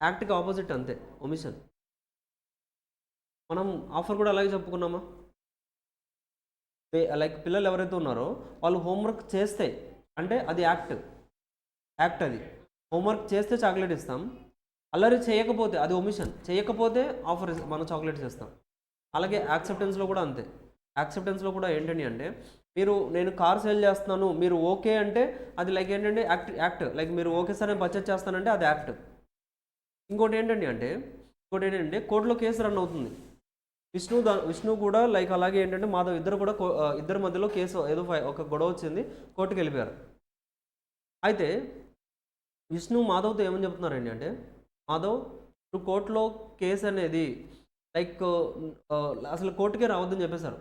యాక్ట్కి ఆపోజిట్ అంతే ఒమిషన్. మనం ఆఫర్ కూడా అలాగే చెప్పుకున్నామా, లైక్ పిల్లలు ఎవరైతే ఉన్నారో వాళ్ళు హోంవర్క్ చేస్తే అంటే అది యాక్ట్. అది హోంవర్క్ చేస్తే చాక్లెట్ ఇస్తాం, అల్లరి చేయకపోతే అది ఒమిషన్, చేయకపోతే ఆఫర్ మనం చాక్లెట్స్ ఇస్తాం. అలాగే యాక్సెప్టెన్స్లో కూడా అంతే. యాక్సెప్టెన్స్లో కూడా ఏంటండి అంటే నేను కార్ సేల్ చేస్తున్నాను, మీరు ఓకే అంటే అది లైక్ ఏంటంటే యాక్ట్ లైక్ మీరు ఓకే సార్ నేను పర్చేస్ చేస్తానంటే అది యాక్ట్. ఇంకోటి ఏంటంటే కోర్టులో కేసు రన్ అవుతుంది. విష్ణు కూడా లైక్ అలాగే ఏంటంటే మాధవ్ ఇద్దరు మధ్యలో కేసు ఏదో ఒక గొడవ వచ్చింది, కోర్టుకు వెళ్ళిపోయారు. అయితే విష్ణు మాధవ్తో ఏమని చెప్తున్నారండి అంటే, మాధవ్ నువ్వు కోర్టులో కేసు అనేది లైక్ అసలు కోర్టుకే రావద్దని చెప్పేశారు.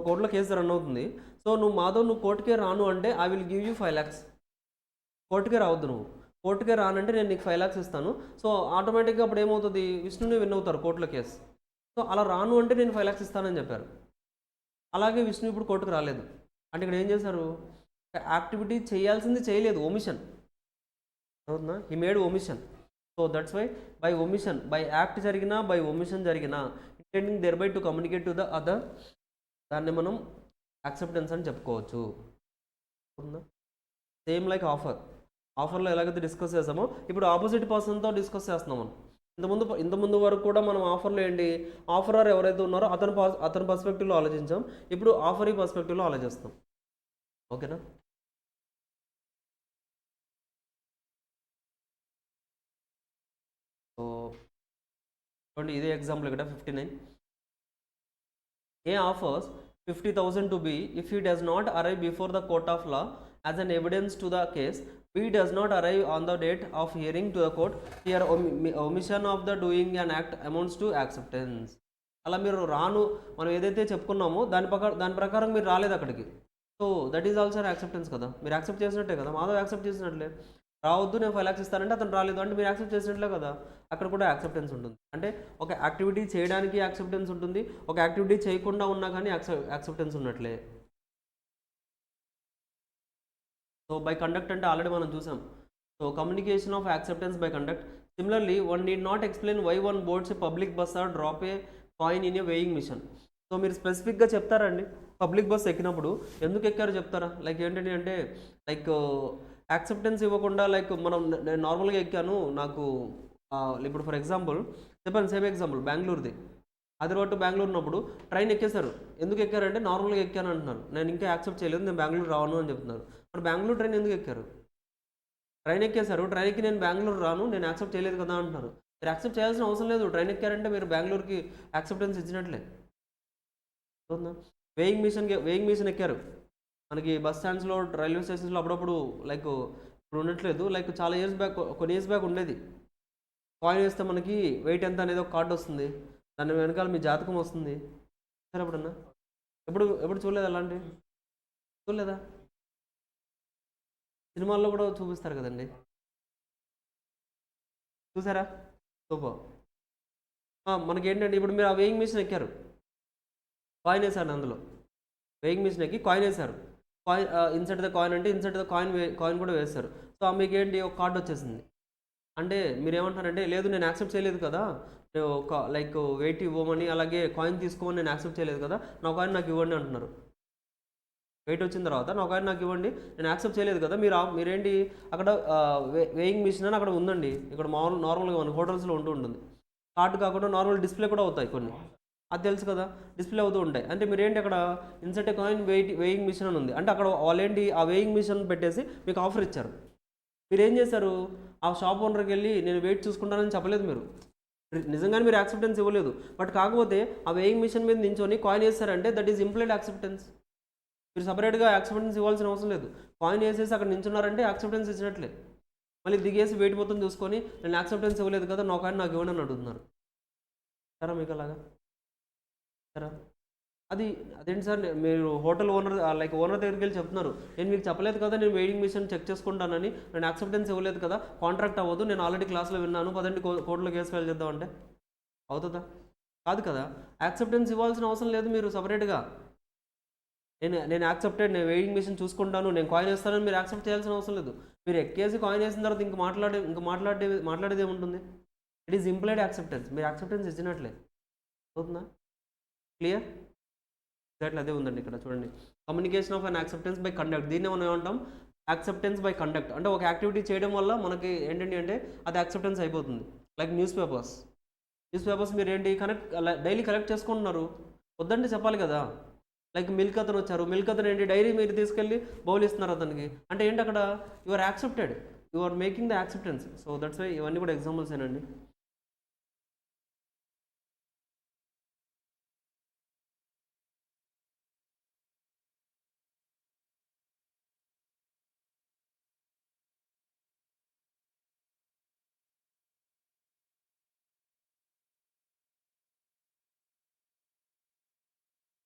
కోర్టులో కేసు రన్ అవుతుంది, సో నువ్వు కోర్టుకే రాను అంటే I will give you 5 lakhs. కోర్టుకే రావద్దు, నువ్వు కోర్టుకే రానంటే నేను నీకు 5 lakhs ఇస్తాను. సో ఆటోమేటిక్గా అప్పుడు ఏమవుతుంది, విష్ణుని విన్ అవుతారు కోర్టులో కేసు. సో అలా రాను అంటే నేను 5 lakhs ఇస్తానని చెప్పారు. అలాగే విష్ణు ఇప్పుడు కోర్టుకు రాలేదు అంటే ఇక్కడ ఏం చేశారు, యాక్టివిటీ చేయాల్సింది చేయలేదు, ఒమిషన్. అవునా, he made omission. So that's why by omission, by act జరిగినా బై ఒమిషన్ జరిగినా, intending thereby to communicate to the other, దాన్ని మనం యాక్సెప్టెన్స్ అని చెప్పుకోవచ్చు. సేమ్ లైక్ ఆఫర్లో ఎలాగైతే డిస్కస్ చేస్తామో ఇప్పుడు ఆపోజిట్ పర్సన్తో డిస్కస్ చేస్తున్నాం మనం. ఇంతకుముందు వరకు కూడా మనం ఆఫర్లో ఏంటి, ఆఫరర్ ఎవరైతే ఉన్నారో అతని పర్స్పెక్టివ్లో ఆలోచించాం. ఇప్పుడు ఆఫరీ పర్స్పెక్టివ్లో ఆలోచిస్తాం. ఓకేనా? సో చూడండి, ఇదే ఎగ్జాంపుల్ ఇక్కడ 59. A offers 50,000 to B if he does not arrive before the court of law as an evidence to the case. B does not arrive on the date of hearing to the court. Here omission of the doing an act amounts to acceptance. అలా మీరు మనం ఏదైతే చెప్పుకున్నామో దాని ప్రకారం మీరు రాలేదు అక్కడికి. So that is also acceptance కదా, మీరు యాక్సెప్ట్ చేసినట్టే కదా. మాధవ్ యాక్సెప్ట్ చేసినట్లే, రావద్దు నేను 5 lakhs ఇస్తానంటే అతను రాలేదు అంటే మీరు యాక్సెప్ట్ చేసినట్లే కదా. అక్కడ కూడా యాక్సెప్టెన్స్ ఉంటుంది. అంటే ఒక యాక్టివిటీ చేయడానికి యాక్సెప్టెన్స్ ఉంటుంది, ఒక యాక్టివిటీ చేయకుండా ఉన్నా కానీ యాక్సెప్టెన్స్ ఉన్నట్లే. సో బై కండక్ట్ అంటే ఆల్రెడీ మనం చూసాం. So communication of acceptance by conduct. Similarly one need not explain why one boards a public bus or drop a coin in a weighing machine. So మీరు స్పెసిఫిక్గా చెప్తారండి, పబ్లిక్ బస్ ఎక్కినప్పుడు ఎందుకు ఎక్కారో చెప్తారా? లైక్ ఏంటంటే లైక్ యాక్సెప్టెన్స్ ఇవ్వకుండా, లైక్ నేను నార్మల్గా ఎక్కాను, నాకు ఇప్పుడు ఫర్ ఎగ్జాంపుల్ చెప్పాను, సేమ్ ఎగ్జాంపుల్ బెంగళూరుది. హైదరాబాద్ టు బెంగళూరు ఉన్నప్పుడు ట్రైన్ ఎక్కేశారు. ఎందుకు ఎక్కారంటే నార్మల్గా ఎక్కాను అంటున్నారు, నేను ఇంకా యాక్సెప్ట్ చేయలేదు, నేను బెంగళూరు రాను అని చెప్తున్నారు. మరి బెంగళూరు ట్రైన్ ఎందుకు ఎక్కారు? ట్రైన్ ఎక్కేశారు, ట్రైన్కి నేను బెంగళూరు రాను, నేను యాక్సెప్ట్ చేయలేదు కదా అంటున్నారు. మీరు యాక్సెప్ట్ చేయాల్సిన అవసరం లేదు, ట్రైన్ ఎక్కారంటే మీరు బెంగళూరుకి యాక్సెప్టెన్స్ ఇచ్చినట్లే. వేయింగ్ మిషన్ ఎక్కారు, మనకి బస్ స్టాండ్స్లో రైల్వే స్టేషన్స్లో అప్పుడప్పుడు లైక్ ఇప్పుడు ఉండట్లేదు, లైక్ చాలా ఇయర్స్ బ్యాక్, కొన్ని ఇయర్స్ బ్యాక్ ఉండేది. కాయిన్ వేస్తే మనకి వెయిట్ ఎంత అనేది ఒక కార్డు వస్తుంది, దాని వెనకాల మీ జాతకం వస్తుంది. సరే ఎప్పుడన్నా ఎప్పుడు చూడలేదు అలాంటివి? చూడలేదా? సినిమాల్లో కూడా చూపిస్తారు కదండి, చూసారా? సూపర్. మనకేంటంటే ఇప్పుడు మీరు ఆ వేయింగ్ మిషన్ ఎక్కారు, కాయిన్ వేసారు, అందులో వేయింగ్ మిషన్ ఎక్కి కాయిన్ వేశారు. కాయిన్ ఇన్సర్ట్ ద కాయిన్ అంటే ఇన్సర్ట్ ద కాయిన్ కూడా వేస్తారు. సో మీకు ఏంటి, ఒక కార్డు వచ్చేసింది. అంటే మీరు ఏమంటారంటే లేదు నేను యాక్సెప్ట్ చేయలేదు కదా, ఒక లైక్ వెయిట్ ఇవ్వమని అలాగే కాయిన్ తీసుకోమని నేను యాక్సెప్ట్ చేయలేదు కదా, నా కాయిన్ నాకు ఇవ్వండి అంటున్నారు. వెయిట్ వచ్చిన తర్వాత నా కాయిన్ నాకు ఇవ్వండి, నేను యాక్సెప్ట్ చేయలేదు కదా. మీరేంటి అక్కడ వేయింగ్ మిషన్ అని అక్కడ ఉందండి, ఇక్కడ నార్మల్గా మన హోటల్స్లో ఉంటుంది. కార్డు కాకుండా నార్మల్ డిస్ప్లే కూడా అవుతాయి కొన్ని, అది తెలుసు కదా, డిస్ప్లే అవుతూ ఉంటాయి. అంటే మీరేంటి అక్కడ ఇన్సర్ట్ కాయిన్ వేయింగ్ మిషన్ అని ఉంది, అంటే అక్కడ వాళ్ళేంటి ఆ వేయింగ్ మిషన్ పెట్టేసి మీకు ఆఫర్ ఇచ్చారు. మీరు ఏం చేశారు, ఆ షాప్ ఓనర్కి వెళ్ళి నేను వెయిట్ చూసుకుంటానని చెప్పలేదు. మీరు నిజంగానే మీరు యాక్సెప్టెన్స్ ఇవ్వలేదు. బట్ కాకపోతే ఆ వేయింగ్ మిషన్ మీద నించొని కాయిన్ వేస్తారంటే దట్ ఈజ్ ఇంప్లైడ్ యాక్సెప్టెన్స్. మీరు సపరేట్గా యాక్సెప్టెన్స్ ఇవ్వాల్సిన అవసరం లేదు. కాయిన్ వేసేసి అక్కడ నించున్నారంటే యాక్సెప్టెన్స్ ఇచ్చినట్లే. మళ్ళీ దిగేసి వెయిట్ మొత్తం చూసుకొని నేను యాక్సెప్టెన్స్ ఇవ్వలేదు కదా, నా కాయిన్ నాకు ఇవ్వండి అని అడుగుతున్నారు. సరే మీకు అలాగా సరే అదేంటి సార్, మీరు హోటల్ ఓనర్ లైక్ ఓనర్ దగ్గరికి వెళ్ళి చెప్తున్నారు, నేను మీకు చెప్పలేదు కదా నేను వెయిటింగ్ మిషన్ చెక్ చేసుకుంటానని, నేను యాక్సెప్టెన్స్ ఇవ్వలేదు కదా, కాంట్రాక్ట్ అవ్వదు, నేను ఆల్రెడీ క్లాస్లో విన్నాను, పదండి కోర్టులో కేసు ఫైల్ చేద్దామంటే అవుతుందా? కాదు కదా. యాక్సెప్టెన్స్ ఇవ్వాల్సిన అవసరం లేదు. మీరు సపరేట్గా నేను యాక్సెప్టెడ్, నేను వెయిటింగ్ మిషన్ చూసుకుంటాను, నేను కాయిన్ వేస్తానని మీరు యాక్సెప్ట్ చేయాల్సిన అవసరం లేదు. మీరు ఎక్కేసి కాయిన్ వేసిన తర్వాత మాట్లాడేది ఏముంటుంది? It is implied acceptance. మీరు యాక్సెప్టెన్స్ ఇచ్చినట్లే. అవుతుందా? క్లియర్? ఎగ్జాక్ట్లీ అదే ఉందండి ఇక్కడ చూడండి. Communication of an acceptance by conduct, దీన్ని మనం ఏమంటాం, యాక్సెప్టెన్స్ బై కండక్ట్. అంటే ఒక యాక్టివిటీ చేయడం వల్ల మనకి ఏంటంటే అంటే అది యాక్సెప్టెన్స్ అయిపోతుంది. లైక్ న్యూస్ పేపర్స్ మీరు ఏంటి డైలీ కలెక్ట్ చేసుకుంటున్నారు, వద్దంటే చెప్పాలి కదా. లైక్ మిల్క్ అతను వచ్చారు, మిల్క్ అతను ఏంటి డైరీ మీరు తీసుకెళ్ళి బౌల్ ఇస్తున్నారు అతనికి, అంటే ఏంటి అక్కడ you are accepted, you are making the acceptance. So that's why ఇవన్నీ కూడా ఎగ్జాంపుల్స్ ఏనండి.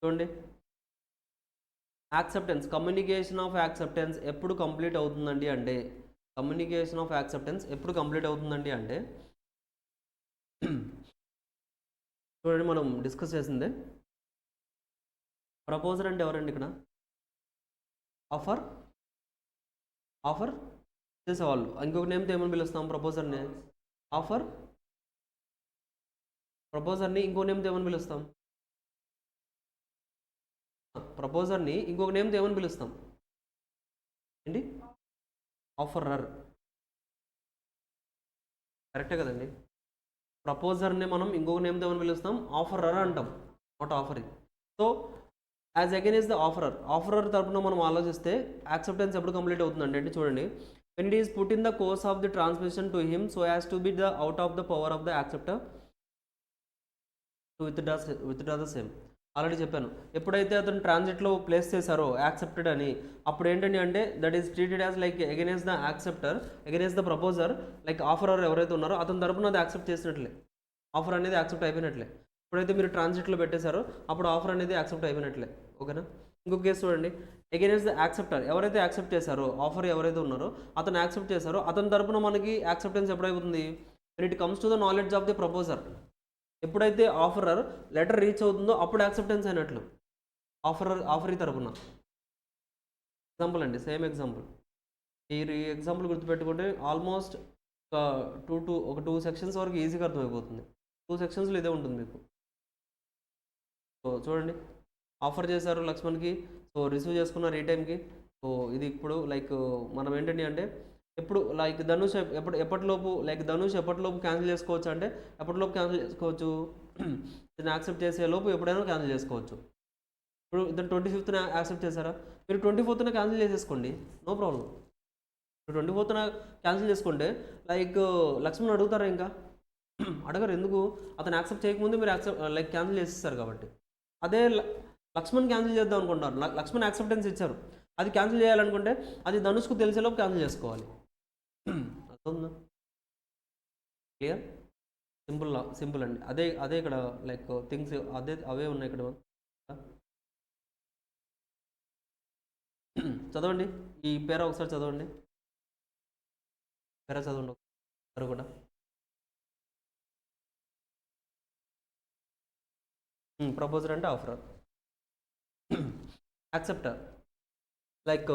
చూడండి, యాక్సెప్టెన్స్, కమ్యూనికేషన్ ఆఫ్ యాక్సెప్టెన్స్ ఎప్పుడు కంప్లీట్ అవుతుందండి అంటే, కమ్యూనికేషన్ ఆఫ్ యాక్సెప్టెన్స్ ఎప్పుడు కంప్లీట్ అవుతుందండి అంటే చూడండి, మనం డిస్కస్ చేసిందే ప్రపోజర్ అంటే ఎవరండి ఇక్కడ, ఆఫర్ ఆఫర్ చేసేవాళ్ళు. ఇంకొక నేమ్తో ఏమని పిలుస్తాం? ప్రపోజర్ని. ఆఫర్ ప్రపోజర్ని ఇంకో నేమ్తో ఏమని పిలుస్తాం? ప్రపోజర్ని ఇంకొక నేమ్తో ఏమని పిలుస్తాం ఏంటి? ఆఫరర్. కరెక్టే కదండి. ప్రపోజర్ని మనం ఇంకొక నేమ్తో ఏమని పిలుస్తాం? ఆఫరర్ అంటాం, not offering. So as against the offerer తరపున మనం ఆలోచిస్తే యాక్సెప్టెన్స్ ఎప్పుడు కంప్లీట్ అవుతుందండి అంటే చూడండి, when it is put in the course of the transmission to him so as to be the out of the power of the acceptor to withdraw the same. Already చెప్పాను, ఎప్పుడైతే అతను ట్రాన్సిట్లో ప్లేస్ చేశారో యాక్సెప్టెడ్ అని, అప్పుడు ఏంటండి అంటే that is treated as like against the acceptor, against the proposer, like offerer ఎవరైతే ఉన్నారో అతని తరపున అది యాక్సెప్ట్ చేసినట్లే, ఆఫర్ అనేది యాక్సెప్ట్ అయిపోయినట్లే. ఎప్పుడైతే మీరు ట్రాన్సిట్లో పెట్టేశారో అప్పుడు ఆఫర్ అనేది యాక్సెప్ట్ అయిపోయినట్లే. ఓకేనా? ఇంకొక కేసు చూడండి, అగైన్స్ ద యాక్సెప్టర్, ఎవరైతే యాక్సెప్ట్ చేశారో, ఆఫర్ ఎవరైతే ఉన్నారో అతను యాక్సెప్ట్ చేశారో అతని తరపున మనకి acceptance ఎప్పుడైపోతుంది? when it comes to the knowledge of the proposer, ఎప్పుడైతే ఆఫరర్ లెటర్ రీచ్ అవుతుందో అప్పుడు యాక్సెప్టెన్స్ అయినట్లు ఆఫరీ తరపున. ఎగ్జాంపుల్ అండి, సేమ్ ఎగ్జాంపుల్. ఈ ఎగ్జాంపుల్ గుర్తుపెట్టుకుంటే ఆల్మోస్ట్ ఒక టూ సెక్షన్స్ వరకు ఈజీగా అర్థమైపోతుంది. 2 సెక్షన్స్లో ఇదే ఉంటుంది మీకు. సో చూడండి, ఆఫర్ చేశారు లక్ష్మణ్కి, సో రిసీవ్ చేసుకున్నారు ఈ టైంకి. సో ఇది ఇప్పుడు లైక్ మనం ఏంటండి అంటే ఎప్పుడు లైక్ ధనుష్ ఎప్పటిలోపు లైక్ ధనుష్ ఎప్పటిలోపు క్యాన్సిల్ చేసుకోవచ్చు అంటే ఎప్పటిలోపు క్యాన్సిల్ చేసుకోవచ్చు? దీన్ని యాక్సెప్ట్ చేసే లోపు ఎప్పుడైనా క్యాన్సిల్ చేసుకోవచ్చు. ఇప్పుడు ఇద్దరు 25th యాక్సెప్ట్ చేశారా, మీరు 24th క్యాన్సిల్ చేసేసుకోండి, నో ప్రాబ్లం. ఇప్పుడు 24th క్యాన్సిల్ చేసుకుంటే లైక్ లక్ష్మణ్ అడుగుతారా? ఇంకా అడగరు. ఎందుకు? అతను యాక్సెప్ట్ చేయకముందు మీరు లైక్ క్యాన్సిల్ చేసేస్తారు కాబట్టి. అదే లక్ష్మణ్ క్యాన్సిల్ చేద్దాం అనుకుంటారు, లక్ష్మణ్ యాక్సెప్టెన్స్ ఇచ్చారు, అది క్యాన్సిల్ చేయాలనుకుంటే అది ధనుష్కు తెలిసేలోపు క్యాన్సిల్ చేసుకోవాలి. అర్థం? క్లియర్? సింపుల్ అండి. అదే ఇక్కడ లైక్ థింగ్స్ అవే ఉన్నాయి ఇక్కడ. చదవండి ఈ పేరా ఒకసారి చదవండి, పేరా చదవండి ఒకసారి కూడా. ప్రపోజర్ అంటే ఆఫర్, యాక్సెప్టర్ లైక్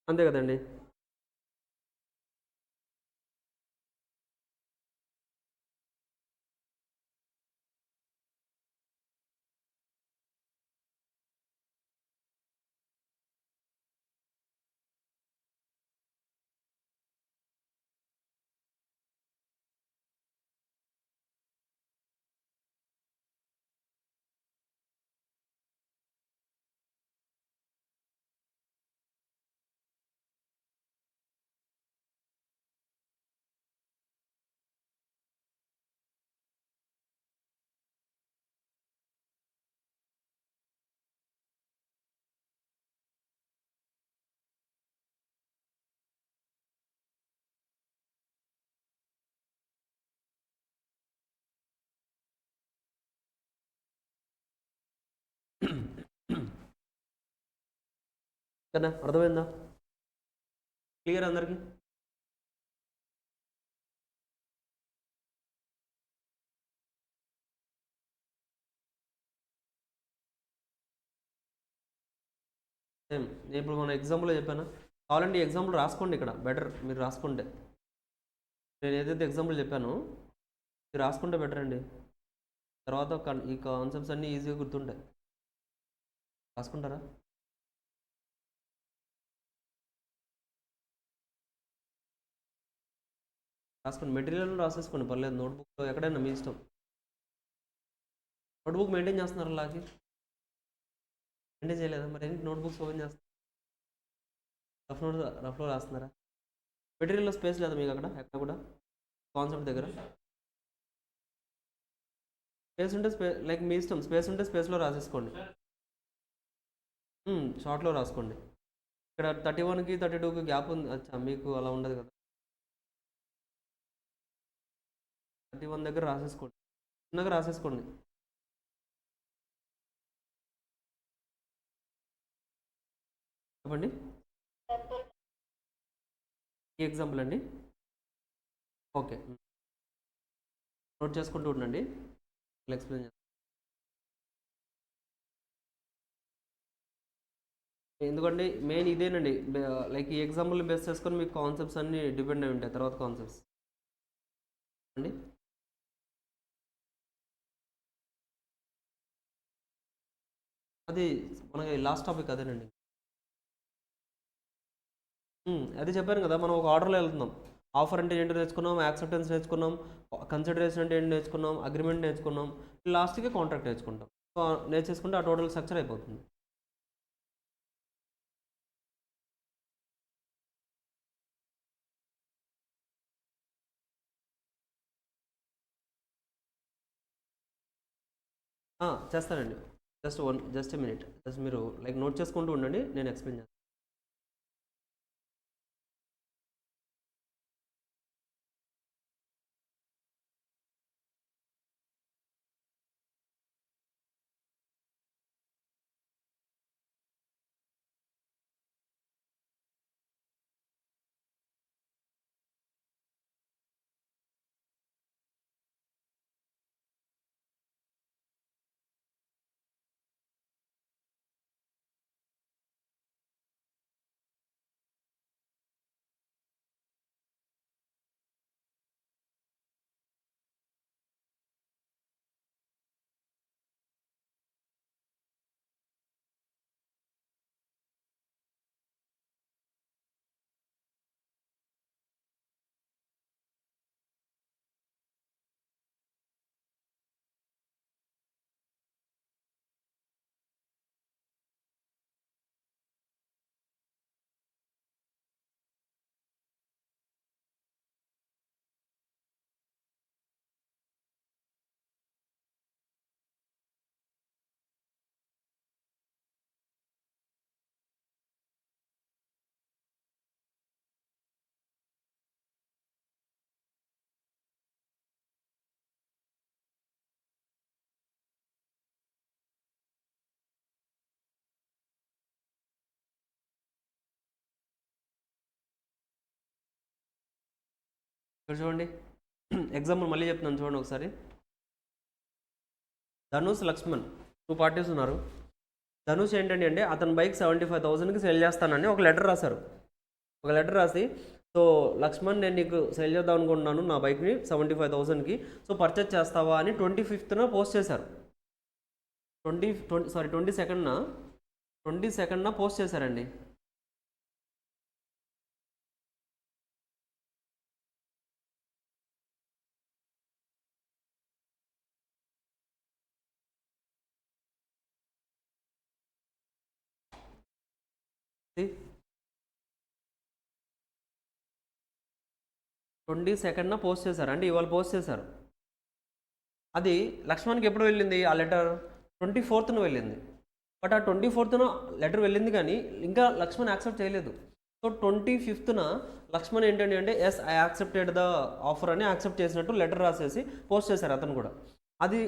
అంతే కదండి. కదా, అర్థమైందా? క్లియర్ అందరికీ? సేమ్ నేను ఇప్పుడు మన ఎగ్జాంపుల్లో చెప్పాను, కావాలంటే ఈ ఎగ్జాంపుల్ రాసుకోండి, ఇక్కడ బెటర్ మీరు రాసుకుంటే. నేను ఏదైతే ఎగ్జాంపుల్ చెప్పానో మీరు రాసుకుంటే బెటర్ అండి. తర్వాత ఈ కాన్సెప్ట్స్ అన్నీ ఈజీగా గుర్తుంటాయి. రాసుకుంటారా? రాసుకోండి, మెటీరియల్ రాసేసుకోండి, పర్లేదు. నోట్బుక్లో ఎక్కడైనా మీ ఇష్టం. నోట్బుక్ మెయింటైన్ చేస్తున్నారు, అలాగే మెయింటైన్ చేయలేదా? మరి ఏంటి నోట్బుక్స్ ఓపెన్ చేస్తారు, రఫ్లో రాస్తున్నారా? మెటీరియల్లో స్పేస్ లేదా మీకు అక్కడ ఎక్కడ కూడా కాన్సెప్ట్ దగ్గర? స్పేస్ ఉంటే లైక్ మీ ఇష్టం, స్పేస్ ఉంటే స్పేస్లో రాసేసుకోండి, షార్ట్లో రాసుకోండి. ఇక్కడ 31కి 32కి గ్యాప్ ఉంది. అచ్చా, మీకు అలా ఉండదు కదా. 31 దగ్గర రాసేసుకోండి, చిన్నగా రాసేసుకోండి. చెప్పండి, ఈ ఎగ్జాంపుల్ అండి. ఓకే, నోట్ చేసుకుంటూ ఉండండి, ఎక్స్ప్లెయిన్ చేస్తాను. ఎందుకంటే మెయిన్ ఇదేనండి, లైక్ ఈ ఎగ్జాంపుల్ బేస్ చేసుకొని మీకు కాన్సెప్ట్స్ అన్నీ డిపెండ్ అయి ఉంటాయి తర్వాత కాన్సెప్ట్స్ అండి. అది మనకి లాస్ట్ టాపిక్ అదేనండి. అదే చెప్పాను కదా, మనం ఒక ఆర్డర్లో వెళ్తున్నాం. ఆఫర్ అంటే ఏంటో నేర్చుకున్నాం, యాక్సెప్టెన్స్ నేర్చుకున్నాం, కన్సిడరేషన్ అంటే ఏంటి నేర్చుకున్నాం, అగ్రిమెంట్ నేర్చుకున్నాం, లాస్ట్కి కాంట్రాక్ట్ నేర్చుకుంటాం. సో నేర్చేసుకుంటే ఆ టోటల్ స్ట్రక్చర్ అయిపోతుంది. చేస్తానండి. జస్ట్ ఎ మినిట్, జస్ట్ మీరు లైక్ నోట్ చేసుకుంటూ ఉండండి, నేను ఎక్స్ప్లెయిన్ చేస్తాను. ఇక్కడ చూడండి, ఎగ్జాంపుల్ మళ్ళీ చెప్తున్నాను చూడండి ఒకసారి. ధనుష్, లక్ష్మణ్, 2 పార్టీస్ ఉన్నారు. ధనుష్ ఏంటండి అంటే అతని బైక్ 75,000కి సేల్ చేస్తానని ఒక లెటర్ రాశారు. ఒక లెటర్ రాసి, సో లక్ష్మణ్ నేను నీకు సేల్ చేద్దాం అనుకుంటున్నాను నా బైక్ని 75,000కి, సో పర్చేజ్ చేస్తావా అని 25th పోస్ట్ చేశారు. 22nd పోస్ట్ చేశారండి. See? 22nd పోస్ట్ చేశారు, అంటే ఇవాళ పోస్ట్ చేశారు. అది లక్ష్మణ్కి ఎప్పుడు వెళ్ళింది ఆ లెటర్? 24th వెళ్ళింది. బట్ ఆ 24th లెటర్ వెళ్ళింది కానీ ఇంకా లక్ష్మణ్ యాక్సెప్ట్ చేయలేదు. సో 25th లక్ష్మణ్ ఏంటంటే అంటే yes I accepted the offer అని యాక్సెప్ట్ చేసినట్టు లెటర్ రాసేసి పోస్ట్ చేశారు అతను కూడా. అది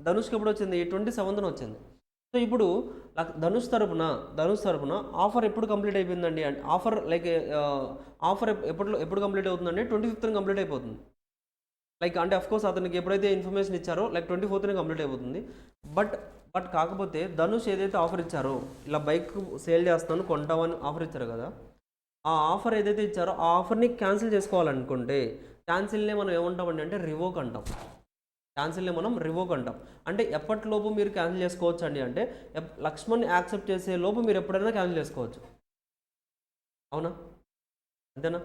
ధనుష్కి ఎప్పుడు వచ్చింది? 27th వచ్చింది. సో ఇప్పుడు ధనుష్ తరపున ఆఫర్ ఎప్పుడు కంప్లీట్ అయిపోయిందండి? ఆఫర్ లైక్ ఆఫర్ ఎప్పుడు కంప్లీట్ అవుతుందండి? 25th కంప్లీట్ అయిపోతుంది. లైక్ అంటే అఫ్కోర్స్ అతనికి ఎప్పుడైతే ఇన్ఫర్మేషన్ ఇచ్చారో లైక్ 24th కంప్లీట్ అయిపోతుంది. బట్ కాకపోతే ధనుష్ ఏదైతే ఆఫర్ ఇచ్చారో, ఇలా బైక్ సేల్ చేస్తాను కొంటామని ఆఫర్ ఇచ్చారు కదా, ఆ ఆఫర్ ఏదైతే ఇచ్చారో ఆ ఆఫర్ని క్యాన్సిల్ చేసుకోవాలనుకుంటే క్యాన్సిల్నే మనం ఏమంటామండి అంటే రివోక్ అంటాం. క్యాన్సిల్ని మనం రివోక్ అంటాం. అంటే ఎప్పటిలోపు మీరు క్యాన్సిల్ చేసుకోవచ్చు అండి అంటే లక్ష్మణ్ యాక్సెప్ట్ చేసే లోపు మీరు ఎప్పుడైనా క్యాన్సిల్ చేసుకోవచ్చు. అవునా? అంతేనా?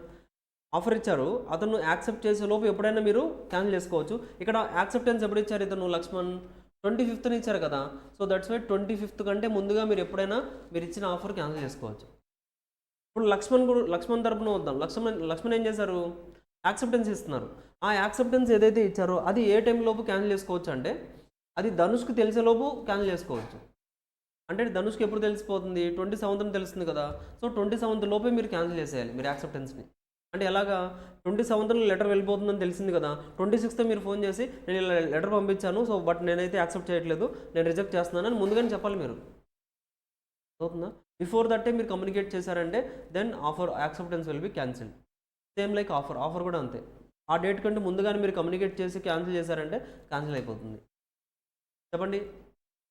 ఆఫర్ ఇచ్చారు, అతను యాక్సెప్ట్ చేసే లోపు ఎప్పుడైనా మీరు క్యాన్సిల్ చేసుకోవచ్చు. ఇక్కడ యాక్సెప్టెన్స్ ఎప్పుడు ఇచ్చారు ఇతను లక్ష్మణ్? 25th ఇచ్చారు కదా. సో దట్స్ వై 25th కంటే ముందుగా మీరు ఎప్పుడైనా మీరు ఇచ్చిన ఆఫర్ క్యాన్సిల్ చేసుకోవచ్చు. ఇప్పుడు లక్ష్మణ్ తరపున వద్దాం. లక్ష్మణ్ ఏం చేశారు? యాక్సెప్టెన్స్ ఇస్తున్నారు. ఆ యాక్సెప్టెన్స్ ఏదైతే ఇచ్చారో అది ఏ టైం లోపు క్యాన్సిల్ చేసుకోవచ్చు అంటే అది ధనుష్కి తెలిసేలోపు క్యాన్సిల్ చేసుకోవచ్చు. అంటే ధనుష్కి ఎప్పుడు తెలిసిపోతుంది? 27th తెలుస్తుంది కదా. సో 27th లోపే మీరు క్యాన్సిల్ చేసేయాలి మీరు యాక్సెప్టెన్స్ని. అంటే ఎలాగా? 27th లెటర్ వెళ్ళిపోతుందని తెలిసింది కదా, 26th మీరు ఫోన్ చేసి నేను ఇలా లెటర్ పంపించాను, సో బట్ నేనైతే యాక్సెప్ట్ చేయట్లేదు, నేను రిజెక్ట్ చేస్తున్నానని ముందుగానే చెప్పాలి మీరు. అవుతుందా? బిఫోర్ దట్టే మీరు కమ్యూనికేట్ చేశారంటే then offer acceptance will be cancel. Same like offer కూడా అంతే. ఆ డేట్ కంటే ముందుగానే మీరు కమ్యూనికేట్ చేసి క్యాన్సిల్ చేశారంటే క్యాన్సిల్ అయిపోతుంది. చెప్పండి,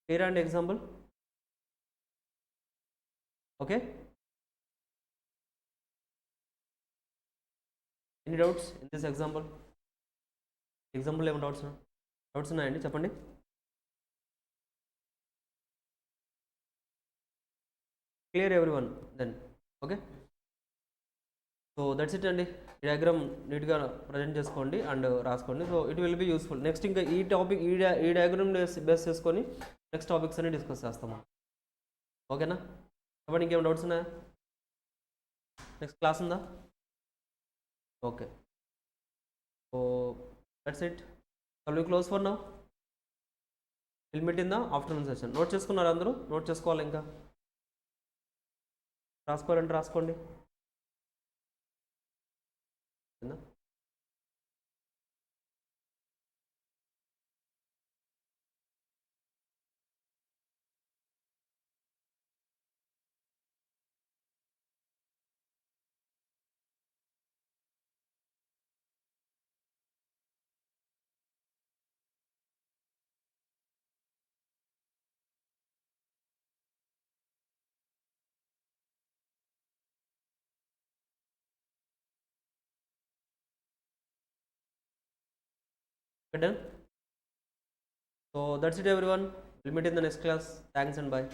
క్లియర్ అండి example? Okay, any doubts in this example? ఏమో డౌట్స్ ఉన్నాయండి, చెప్పండి. Clear everyone then. Okay, so that's it అండి. ఈ డయాగ్రామ్ నీట్గా ప్రజెంట్ చేసుకోండి అండ్ రాసుకోండి. So it will be useful. Next ఇంకా ఈ టాపిక్ ఈ డయాగ్రామ్ బేస్ చేసుకొని నెక్స్ట్ టాపిక్స్ అన్ని డిస్కస్ చేస్తాము. ఓకేనా? చెప్పండి, ఇంకేమైనా డౌట్స్ ఉన్నాయా? నెక్స్ట్ క్లాస్ ఉందా? Okay, so that's it. Shall we close for now? Will meet in the afternoon session. Note చేసుకున్నారు అందరూ? నోట్ చేసుకోవాలి, ఇంకా రాసుకోవాలంటే రాసుకోండి. Done. So that's it everyone. We'll meet in the next class. Thanks and bye.